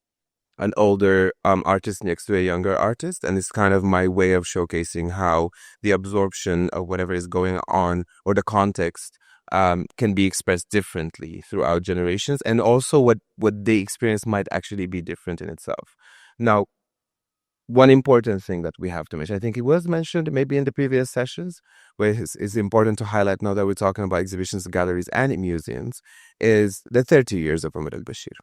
older artist next to a younger artist, and it's kind of my way of showcasing how the absorption of whatever is going on or the context can be expressed differently throughout generations, and also what they experience might actually be different in itself. Now, one important thing that we have to mention, I think it was mentioned maybe in the previous sessions, where it's important to highlight now that we're talking about exhibitions, galleries, and museums, is the 30 years of Omar al-Bashir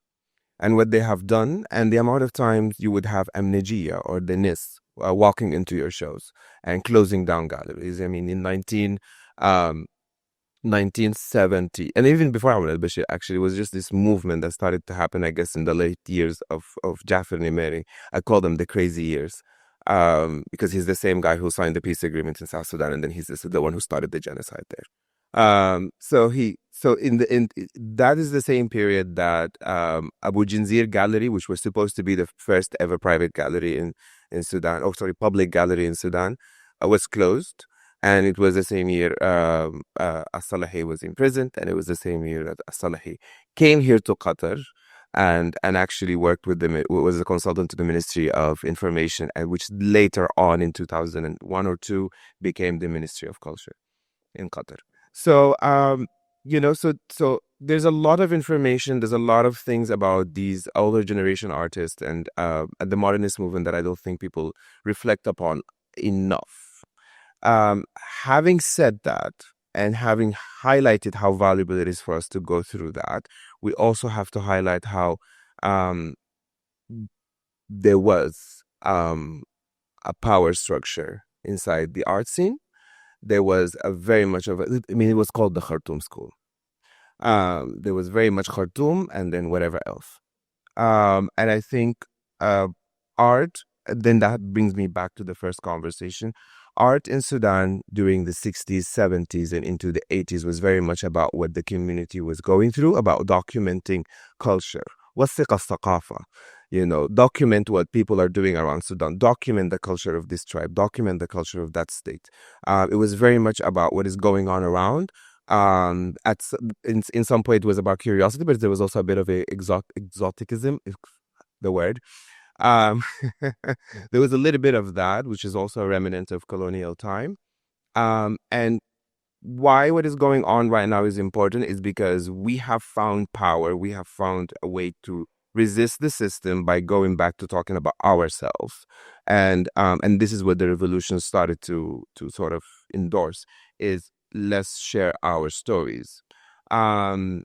and what they have done, and the amount of times you would have Amnesia or the NIS walking into your shows and closing down galleries. I mean, in 1970, and even before Amna al-Bashir, actually, it was just this movement that started to happen, I guess, in the late years of Jafar Nimeri. I call them the crazy years, because he's the same guy who signed the peace agreement in South Sudan, and then he's the one who started the genocide there. So that is the same period that Abu Jinzir Gallery, which was supposed to be the first ever private gallery in Sudan, public gallery in Sudan, was closed. And it was the same year As-Salahi was imprisoned, and it was the same year that As-Salahi came here to Qatar and actually worked with them. It was a consultant to the Ministry of Information, and which later on in 2001 or 2 became the Ministry of Culture in Qatar. So, so there's a lot of information. There's a lot of things about these older generation artists and the modernist movement that I don't think people reflect upon enough. Having said that, and having highlighted how valuable it is for us to go through that, we also have to highlight how there was a power structure inside the art scene. There was it was called the Khartoum School. There was very much Khartoum and then whatever else. And I think art, then that brings me back to the first conversation. Art in Sudan during the 60s, 70s, and into the 80s was very much about what the community was going through, about documenting culture. وثق الثقافة, document what people are doing around Sudan, document the culture of this tribe, document the culture of that state. It was very much about what is going on around. In some point, it was about curiosity, but there was also a bit of a exoticism, if the word. There was a little bit of that, which is also a remnant of colonial time. And why what is going on right now is important is because we have found power. We have found a way to resist the system by going back to talking about ourselves. And this is what the revolution started to sort of endorse, is let's share our stories. And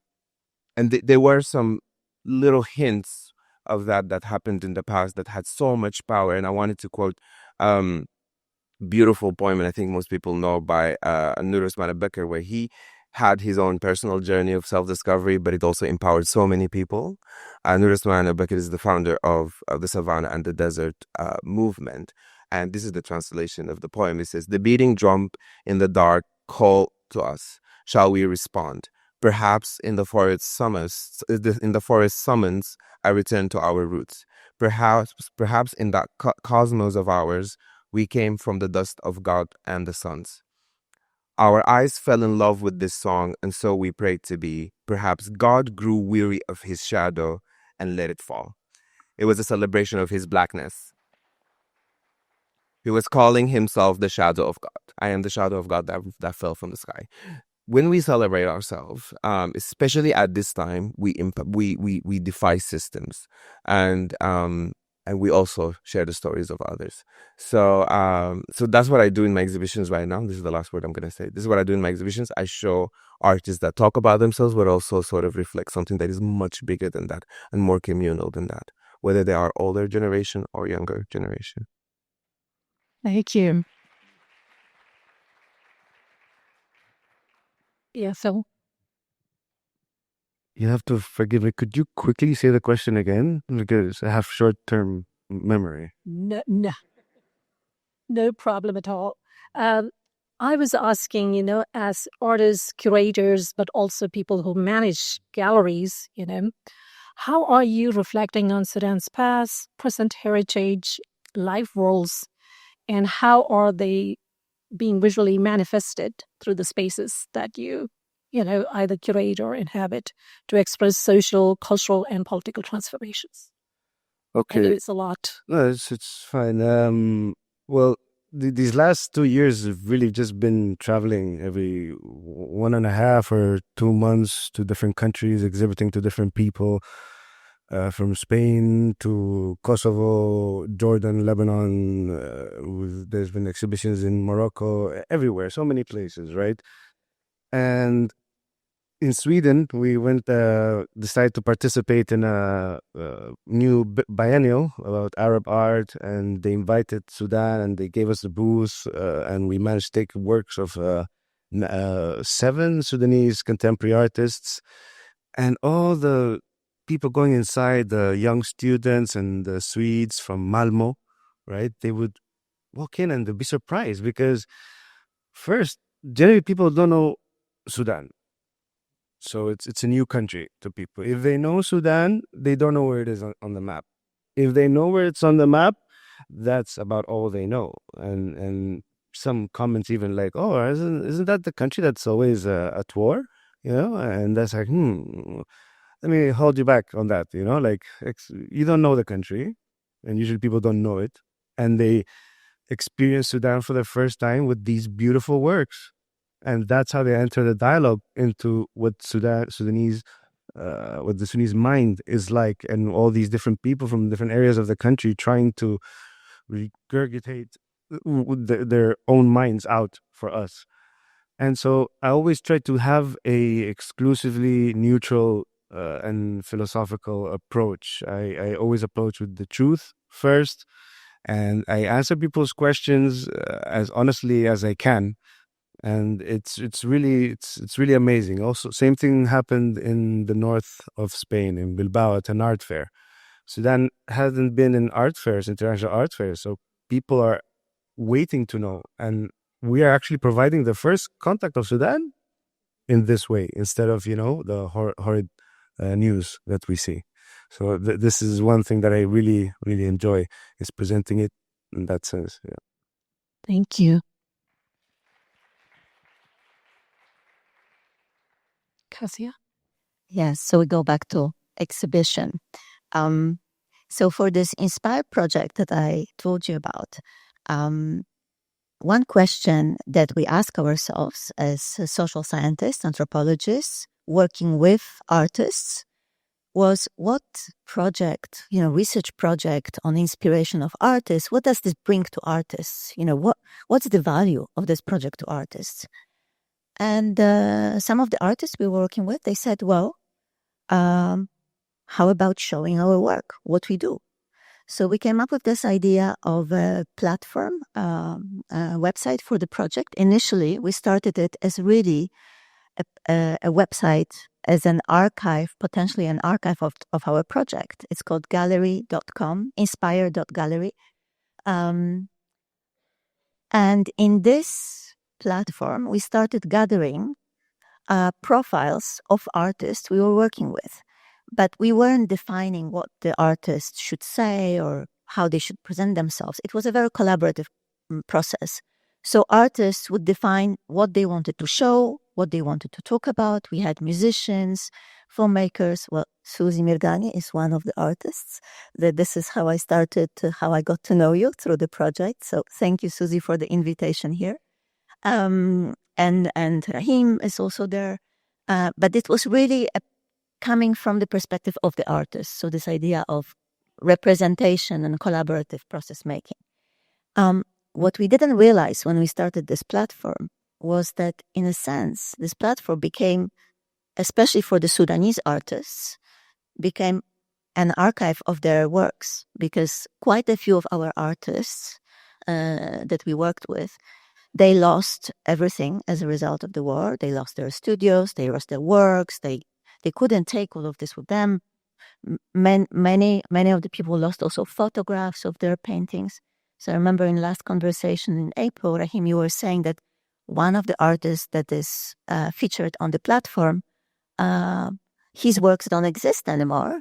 there were some little hints of that happened in the past that had so much power. And I wanted to quote beautiful poem, and I think most people know, by Nur Usman Abekar, where he had his own personal journey of self-discovery, but it also empowered so many people. Nur Usman Abubakar is the founder of the Savannah and the Desert movement. And this is the translation of the poem. It says, "The beating drum in the dark call to us. Shall we respond? Perhaps in the forest summons, I return to our roots. Perhaps in that cosmos of ours, we came from the dust of God and the suns. Our eyes fell in love with this song, and so we prayed to be. Perhaps God grew weary of his shadow and let it fall." It was a celebration of his blackness. He was calling himself the shadow of God. I am the shadow of God that fell from the sky. When we celebrate ourselves, especially at this time, we defy systems, and we also share the stories of others. So that's what I do in my exhibitions right now. This is the last word I'm going to say. This is what I do in my exhibitions. I show artists that talk about themselves, but also sort of reflect something that is much bigger than that and more communal than that, whether they are older generation or younger generation. Thank you. Yeah, Phil? You have to forgive me. Could you quickly say the question again? Because I have short-term memory. No problem at all. I was asking, as artists, curators, but also people who manage galleries, how are you reflecting on Sudan's past, present heritage, life roles, and how are they being visually manifested through the spaces that you either curate or inhabit to express social, cultural, and political transformations? Okay. I know it's a lot. No, it's fine. Well, these last 2 years have really just been traveling every 1.5 or 2 months to different countries, exhibiting to different people, from Spain to Kosovo, Jordan, Lebanon. There's been exhibitions in Morocco, everywhere, so many places, right? And in Sweden, we decided to participate in a new biennial about Arab art, and they invited Sudan and they gave us a booth, and we managed to take works of 7 Sudanese contemporary artists, and all the people going inside, the young students and the Swedes from Malmo, right? They would walk in and they'd be surprised because first, generally people don't know Sudan. So it's a new country to people. If they know Sudan, they don't know where it is on the map. If they know where it's on the map, that's about all they know. And some comments even like, "Oh, isn't that the country that's always at war?" And that's like, let me hold you back on that. Like you don't know the country, and usually people don't know it, and they experience Sudan for the first time with these beautiful works. And that's how they enter the dialogue into what the Sudanese mind is like, and all these different people from different areas of the country trying to regurgitate their own minds out for us. And so I always try to have a exclusively neutral and philosophical approach. I always approach with the truth first, and I answer people's questions as honestly as I can. And it's really amazing. Also, same thing happened in the north of Spain, in Bilbao, at an art fair. Sudan hasn't been in art fairs, international art fairs, so people are waiting to know. And we are actually providing the first contact of Sudan in this way, instead of, the horrid news that we see. So this is one thing that I really, really enjoy, is presenting it in that sense. Yeah. Thank you. Kasia? Yes, so we go back to exhibition. So for this Inspire project that I told you about, one question that we ask ourselves as social scientists, anthropologists, working with artists, was what project, research project on inspiration of artists, what does this bring to artists? What's the value of this project to artists? And some of the artists we were working with, they said, well, how about showing our work, what we do? So we came up with this idea of a platform, a website for the project. Initially, we started it as really a website as an archive, potentially an archive of our project. It's called gallery.com, inspire.gallery. And in this platform, we started gathering profiles of artists we were working with. But we weren't defining what the artists should say or how they should present themselves. It was a very collaborative process. So artists would define what they wanted to show, what they wanted to talk about. We had musicians, filmmakers. Well, Suzy Mirgani is one of the artists. This is how I started, how I got to know you through the project. So thank you, Suzy, for the invitation here. And Rahiem is also there. But it was really coming from the perspective of the artist. So this idea of representation and collaborative process making. What we didn't realize when we started this platform was that, in a sense, this platform became, especially for the Sudanese artists, became an archive of their works, because quite a few of our artists that we worked with, they lost everything as a result of the war. They lost their studios, they lost their works, they couldn't take all of this with them. Many of the people lost also photographs of their paintings. So I remember in last conversation in April, Rahiem, you were saying that one of the artists that is featured on the platform, his works don't exist anymore.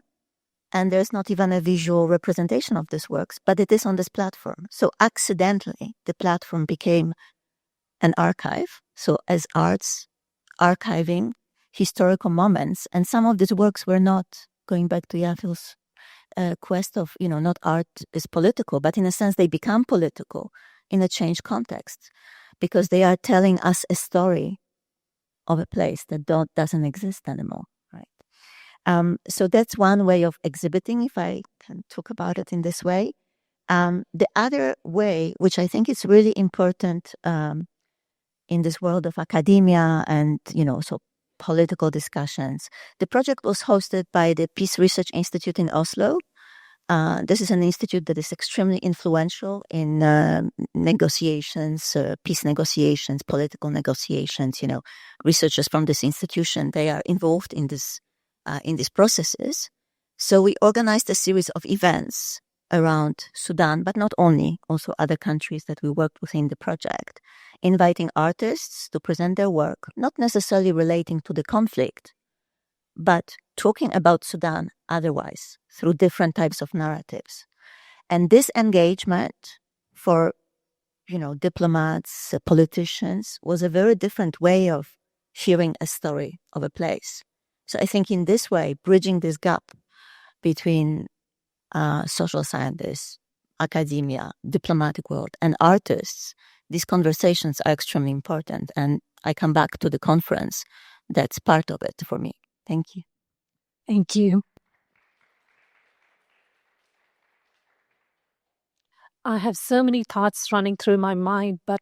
And there's not even a visual representation of these works, but it is on this platform. So accidentally, the platform became an archive. So as arts, archiving historical moments. And some of these works were not, going back to Yafil's quest of, not art is political, but in a sense they become political in a changed context, because they are telling us a story of a place that doesn't exist anymore, right? So that's one way of exhibiting, if I can talk about it in this way. The other way, which I think is really important in this world of academia and, so political discussions. The project was hosted by the Peace Research Institute in Oslo. This is an institute that is extremely influential in negotiations, peace negotiations, political negotiations. Researchers from this institution, they are involved in these processes. So we organized a series of events around Sudan, but not only, also other countries that we worked with in the project, inviting artists to present their work, not necessarily relating to the conflict, but talking about Sudan otherwise, through different types of narratives. And this engagement for, diplomats, politicians, was a very different way of hearing a story of a place. So I think in this way, bridging this gap between social scientists, academia, diplomatic world, and artists, these conversations are extremely important. And I come back to the conference. That's part of it for me. Thank you. Thank you. I have so many thoughts running through my mind, but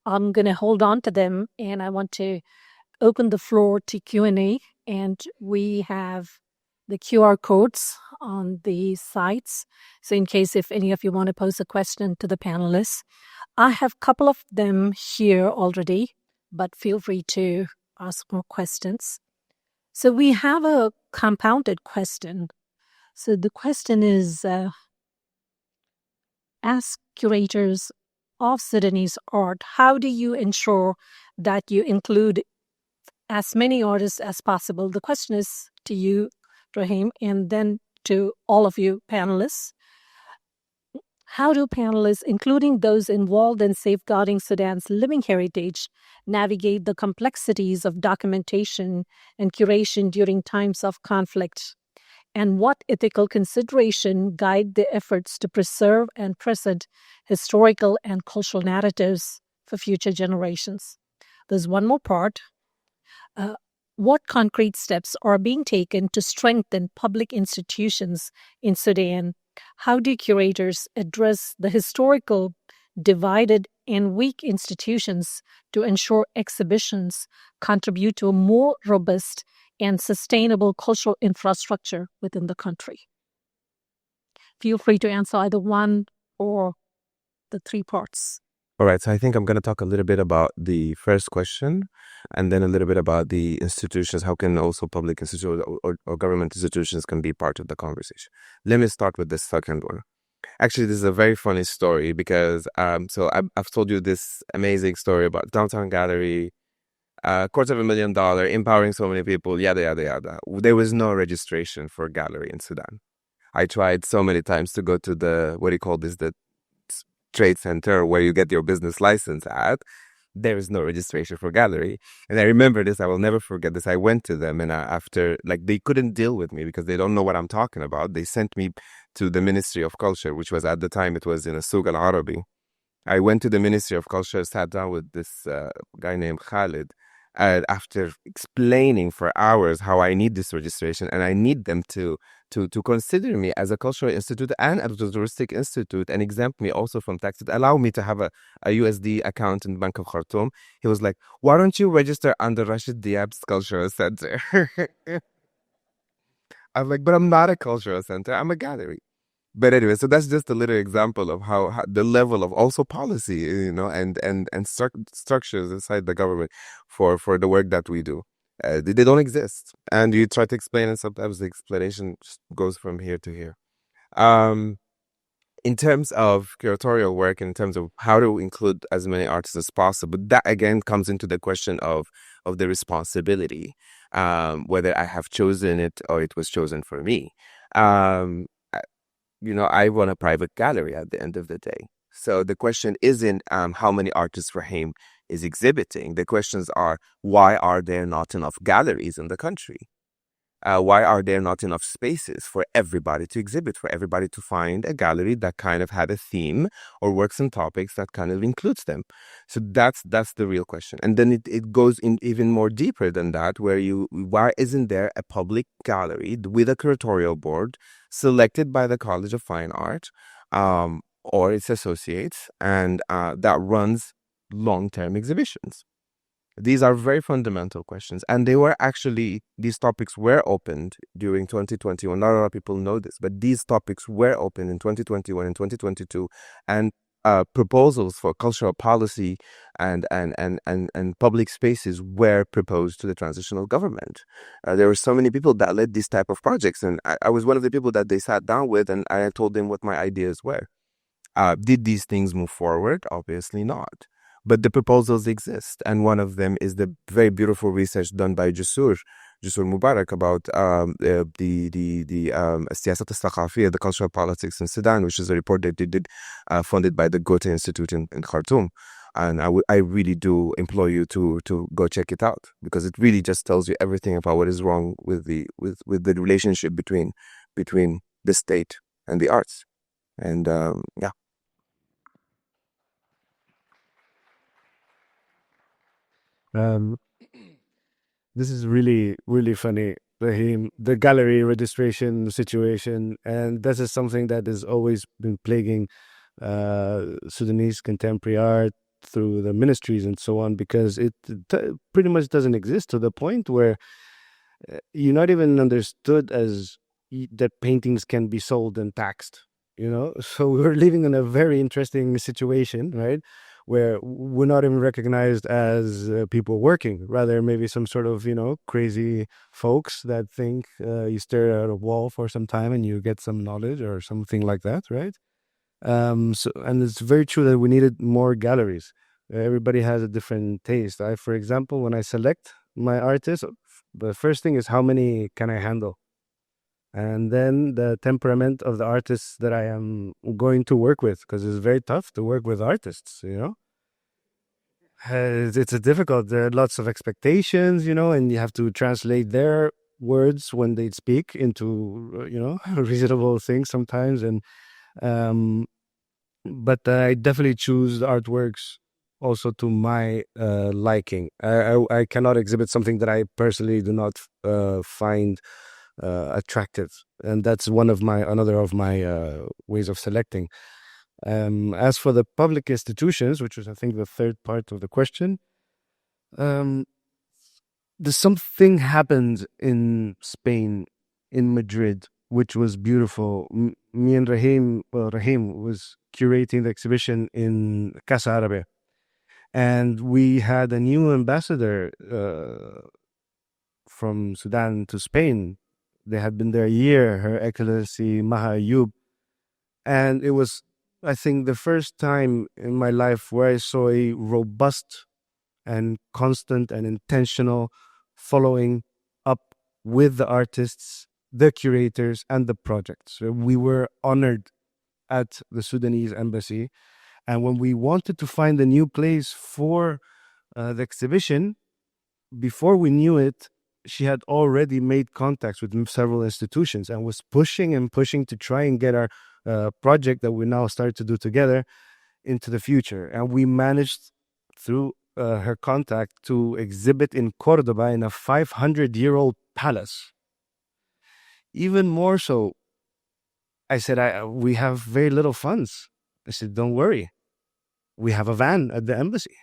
I'm going to hold on to them, and I want to open the floor to Q&A. And we have the QR codes on the sites. So in case if any of you want to pose a question to the panelists, I have a couple of them here already, but feel free to ask more questions. So we have a compounded question. So the question is, as curators of Sudanese art, how do you ensure that you include as many artists as possible? The question is to you, Rahiem, and then to all of you panelists. How do panelists, including those involved in safeguarding Sudan's living heritage, navigate the complexities of documentation and curation during times of conflict? And what ethical consideration guide the efforts to preserve and present historical and cultural narratives for future generations? There's one more part. What concrete steps are being taken to strengthen public institutions in Sudan? How do curators address the historical divided and weak institutions to ensure exhibitions contribute to a more robust and sustainable cultural infrastructure within the country? Feel free to answer either one or the three parts. All right, so I think I'm going to talk a little bit about the first question and then a little bit about the institutions, how can also public institutions or government institutions can be part of the conversation. Let me start with the second one. Actually, this is a very funny story because I've told you this amazing story about Downtown Gallery, $250,000, empowering so many people, yada, yada, yada. There was no registration for gallery in Sudan. I tried so many times to go to the, what do you call this, the trade center where you get your business license at. There is no registration for gallery. And I remember this, I will never forget this. I went to them and after, like, they couldn't deal with me because they don't know what I'm talking about. They sent me to the Ministry of Culture, which was at the time, it was in a Souk al-Arabi. I went to the Ministry of Culture, sat down with this guy named Khalid. After explaining for hours how I need this registration and I need them to consider me as a cultural institute and a touristic institute and exempt me also from taxes, allow me to have a USD account in Bank of Khartoum. He was like, why don't you register under Rashid Diab's Cultural Center? I'm like, but I'm not a cultural center, I'm a gallery. But anyway, so that's just a little example of how the level of also policy, you know, and structures inside the government for the work that we do. They don't exist. And you try to explain and sometimes the explanation just goes from here to here. In terms of curatorial work, in terms of how to include as many artists as possible, that again comes into the question of the responsibility, whether I have chosen it or it was chosen for me. You know, I run a private gallery at the end of the day. So the question isn't how many artists Rahiem is exhibiting. The questions are, why are there not enough galleries in the country? Why are there not enough spaces for everybody to exhibit, for everybody to find a gallery that kind of had a theme or works on topics that kind of includes them? So that's the real question. And then it goes in even more deeper than that, where why isn't there a public gallery with a curatorial board selected by the College of Fine Art or its associates and that runs long-term exhibitions? These are very fundamental questions. And these topics were opened during 2021. Not a lot of people know this, but these topics were opened in 2021 and 2022. And proposals for cultural policy and public spaces were proposed to the transitional government. There were so many people that led these type of projects. And I was one of the people that they sat down with, and I told them what my ideas were. Did these things move forward? Obviously not. But the proposals exist, and one of them is the very beautiful research done by Yafil Mubarak about the Siyasat al-Thaqafiyya, the cultural politics in Sudan, which is a report that they did, funded by the Goethe Institute in Khartoum. And I really do implore you to go check it out, because it really just tells you everything about what is wrong with the relationship between the state and the arts. And yeah. This is really, really funny, Rahiem, the gallery registration situation. And this is something that has always been plaguing Sudanese contemporary art through the ministries and so on, because it pretty much doesn't exist, to the point where you're not even understood as that paintings can be sold and taxed, you know? So we're living in a very interesting situation, right? Where we're not even recognized as people working, rather maybe some sort of, you know, crazy folks that think you stare at a wall for some time and you get some knowledge or something like that, right? So, and it's very true that we needed more galleries. Everybody has a different taste. For example, when I select my artist, the first thing is how many can I handle? And then the temperament of the artists that I am going to work with, because it's very tough to work with artists, you know. It's difficult. There are lots of expectations, you know, and you have to translate their words when they speak into, you know, reasonable things sometimes. And but I definitely choose artworks also to my liking. I cannot exhibit something that I personally do not find attractive, and that's another of my ways of selecting. As for the public institutions, which was I think the third part of the question, there's something happened in Spain, in Madrid, which was beautiful. Me and Rahiem was curating the exhibition in Casa Arabe. And we had a new ambassador from Sudan to Spain. They had been there a year, Her Excellency Maha Ayoub. And it was, I think, the first time in my life where I saw a robust and constant and intentional following up with the artists, the curators, and the projects. So we were honored at the Sudanese embassy. And when we wanted to find a new place for the exhibition, before we knew it, she had already made contacts with several institutions and was pushing and pushing to try and get our project that we now started to do together into the future. And we managed, through her contact, to exhibit in Cordoba in a 500-year-old palace. Even more so, I said, we have very little funds. I said, don't worry. We have a van at the embassy.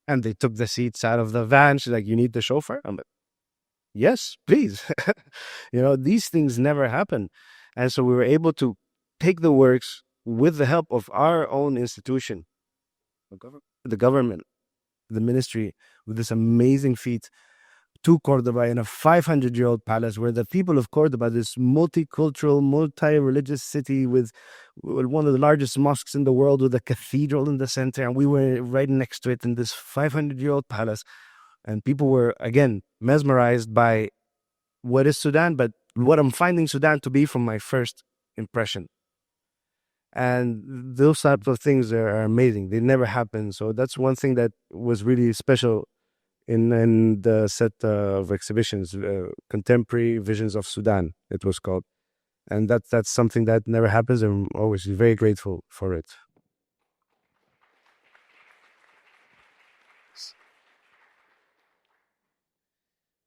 And they took the seats out of the van. She's like, you need the chauffeur? I'm like, yes, please. These things never happen. And so we were able to take the works with the help of our own institution, the government, the ministry, with this amazing feat to Cordoba in a 500-year-old palace where the people of Cordoba, this multicultural, multi-religious city with one of the largest mosques in the world with a cathedral in the center, and we were right next to it in this 500-year-old palace. And people were, again, mesmerized by what is Sudan, but what I'm finding Sudan to be from my first impression. And those types of things are amazing. They never happen. So that's one thing that was really special in the set of exhibitions, Contemporary Visions of Sudan, it was called. And that's something that never happens, and I'm always very grateful for it.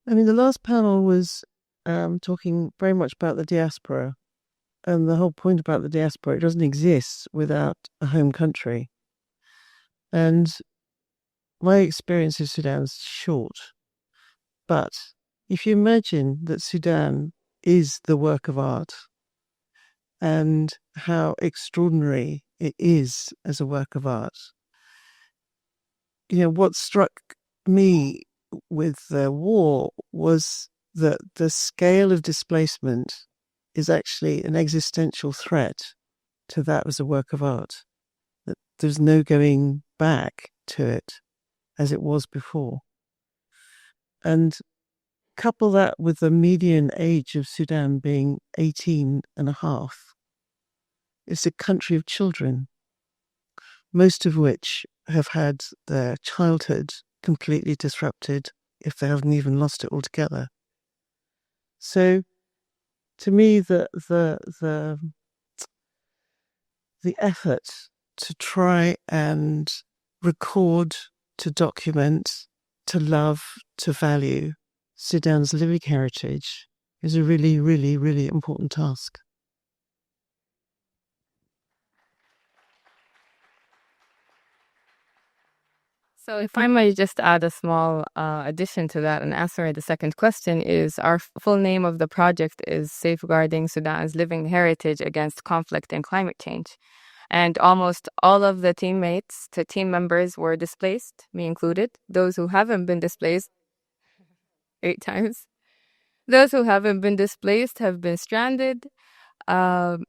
I mean, the last panel was talking very much about the diaspora. And the whole point about the diaspora, it doesn't exist without a home country. And my experience of Sudan is short. But if you imagine that Sudan is the work of art and how extraordinary it is as a work of art, what struck me with the war was that the scale of displacement is actually an existential threat to that as a work of art. That there's no going back to it as it was before. And couple that with the median age of Sudan being 18 and a half. It's a country of children, most of which have had their childhood completely disrupted, if they haven't even lost it altogether. So, to me, the effort to try and record, to document, to love, to value Sudan's living heritage is a really, really, really important task. So if I might just add a small addition to that and answer the second question is our full name of the project is Safeguarding Sudan's Living Heritage Against Conflict and Climate Change. And almost all of the team members were displaced, me included. Those who haven't been displaced, 8 times. Those who haven't been displaced have been stranded. And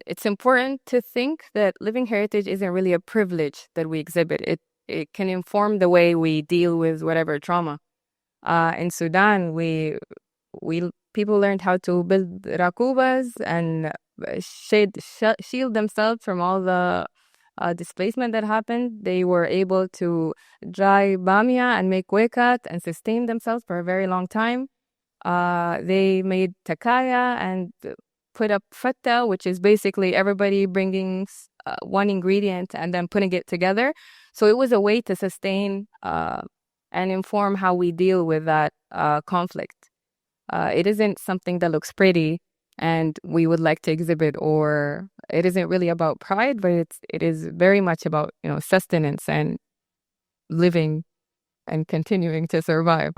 it's important to think that living heritage isn't really a privilege that we exhibit. It can inform the way we deal with whatever trauma. In Sudan, people learned how to build rakubas and shield themselves from all the displacement that happened. They were able to dry bamia and make wekat and sustain themselves for a very long time. They made takaya and put up fatta, which is basically everybody bringing one ingredient and then putting it together. So it was a way to sustain and inform how we deal with that conflict. It isn't something that looks pretty and we would like to exhibit, or it isn't really about pride, but it is very much about sustenance and living and continuing to survive.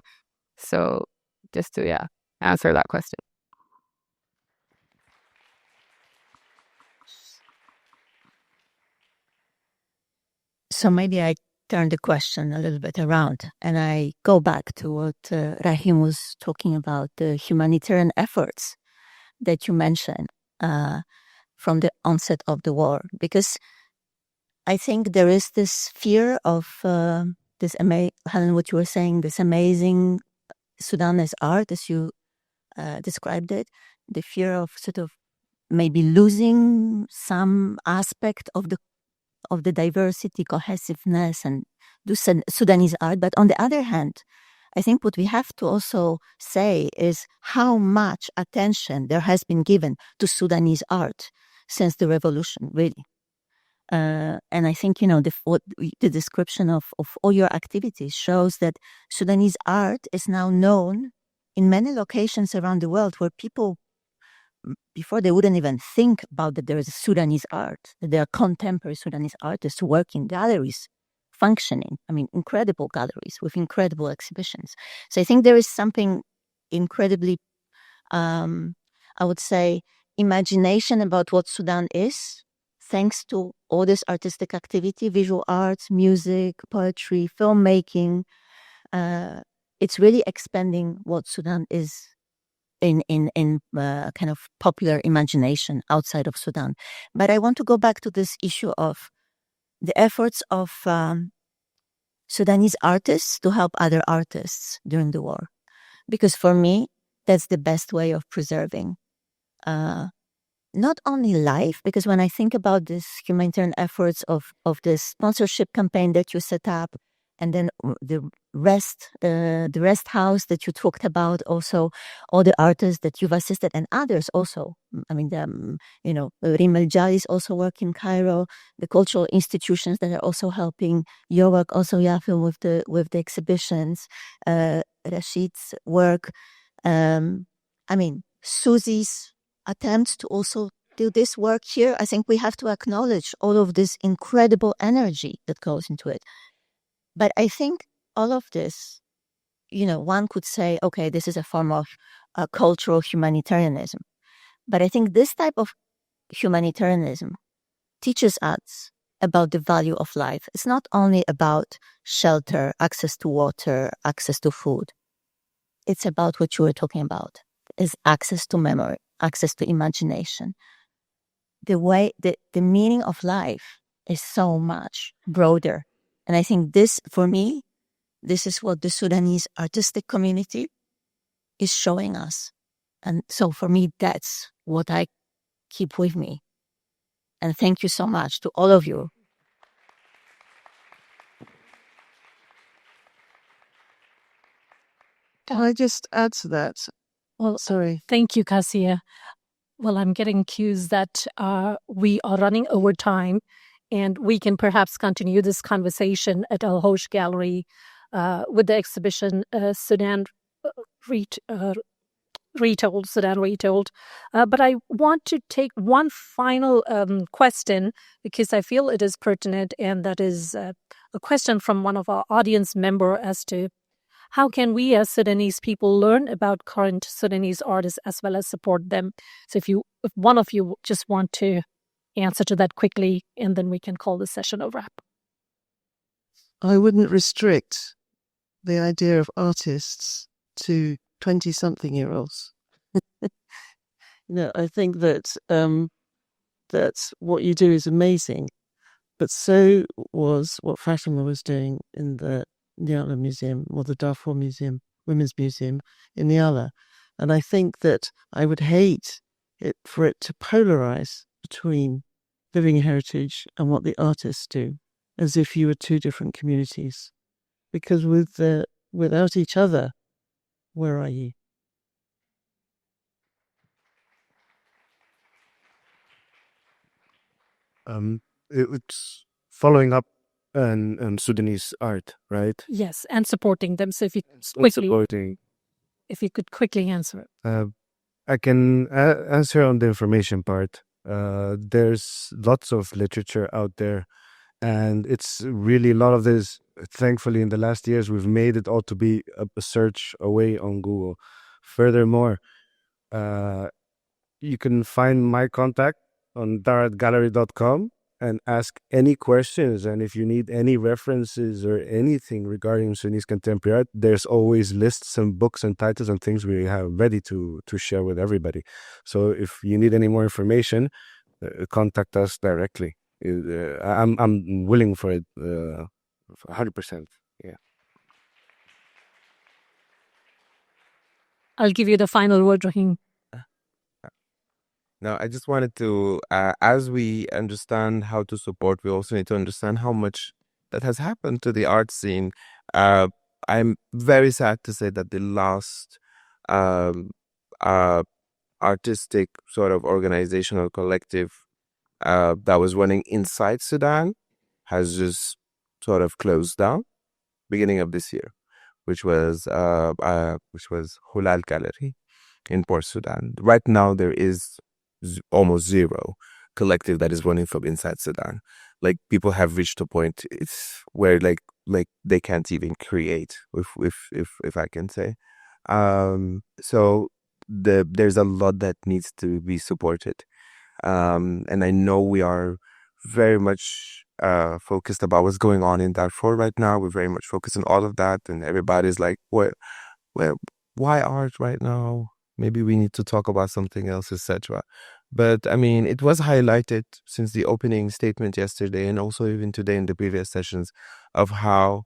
So just to answer that question. So maybe I turn the question a little bit around and I go back to what Rahiem was talking about, the humanitarian efforts that you mentioned from the onset of the war. Because I think there is this fear of Helen, what you were saying, this amazing Sudanese art, as you described it, the fear of sort of maybe losing some aspect of the diversity, cohesiveness, and the Sudanese art. But on the other hand, I think what we have to also say is how much attention there has been given to Sudanese art since the revolution, really. And I think, the description of all your activities shows that Sudanese art is now known in many locations around the world where people, before they wouldn't even think about that there is a Sudanese art, that there are contemporary Sudanese artists who work in galleries functioning. I mean, incredible galleries with incredible exhibitions. So I think there is something incredibly, I would say, imagination about what Sudan is, thanks to all this artistic activity, visual arts, music, poetry, filmmaking. It's really expanding what Sudan is in kind of popular imagination outside of Sudan. But I want to go back to this issue of the efforts of Sudanese artists to help other artists during the war. Because for me, that's the best way of preserving not only life, because when I think about this humanitarian efforts of this sponsorship campaign that you set up, and then the rest house that you talked about, also all the artists that you've assisted and others also. I mean, Rahiem Al is also working in Cairo, the cultural institutions that are also helping your work, also Yafil with the exhibitions, Rashid's work. I mean, Susie's attempts to also do this work here. I think we have to acknowledge all of this incredible energy that goes into it. But I think all of this, one could say, okay, this is a form of cultural humanitarianism. But I think this type of humanitarianism teaches us about the value of life. It's not only about shelter, access to water, access to food. It's about what you were talking about, is access to memory, access to imagination. The meaning of life is so much broader. And I think this, for me, this is what the Sudanese artistic community is showing us. And so for me, that's what I keep with me. And thank you so much to all of you. Can I just add to that? Well, sorry. Thank you, Kasia. Well, I'm getting cues that we are running over time, and we can perhaps continue this conversation at Al Hosh Gallery with the exhibition Sudan Retold, Sudan Retold. But I want to take one final question because I feel it is pertinent, and that is a question from one of our audience member as to how can we as Sudanese people learn about current Sudanese artists as well as support them? So if one of you just want to answer to that quickly, and then we can call the session a wrap. I wouldn't restrict the idea of artists to 20-something-year-olds. I think that that what you do is amazing, but so was what Fatima was doing in the Niala Museum, or the Darfur Museum, Women's Museum in Niala. And I think that I would hate for it to polarize between living heritage and what the artists do, as if you were two different communities. Because without each other, where are you? It's following up on Sudanese art, right? Yes, and supporting them. So if you could quickly answer it. I can answer on the information part. There's lots of literature out there, and it's really a lot of this. Thankfully, in the last years, we've made it all to be a search away on Google. Furthermore, you can find my contact on daratgallery.com, and ask any questions. And if you need any references or anything regarding Sudanese contemporary art, there's always lists and books and titles and things we have ready to share with everybody. So if you need any more information, contact us directly. I'm willing for it 100%. Yeah. I'll give you the final word, Rahiem. No, I just wanted to, as we understand how to support, we also need to understand how much that has happened to the art scene. I'm very sad to say that the last artistic sort of organizational collective that was running inside Sudan has just sort of closed down beginning of this year, which was Hulal Gallery in Port Sudan. Right now, there is almost zero collective that is running from inside Sudan. Like, people have reached a point where like they can't even create, if I can say. So there's a lot that needs to be supported. And I know we are very much focused about what's going on in Darfur right now. We're very much focused on all of that, and everybody's like, why art right now? Maybe we need to talk about something else, etc. But I mean, it was highlighted since the opening statement yesterday, and also even today in the previous sessions, of how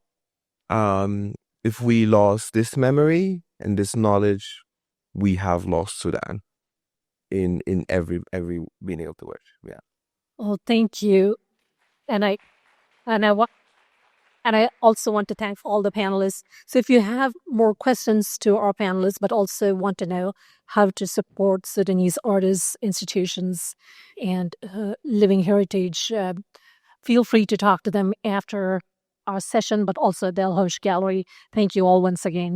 if we lost this memory and this knowledge, we have lost Sudan in every meaning of the word. Yeah. Oh, thank you. And I also want to thank all the panelists. So if you have more questions to our panelists, but also want to know how to support Sudanese artists, institutions, and living heritage, feel free to talk to them after our session, but also at the El Hosh Gallery. Thank you all once again.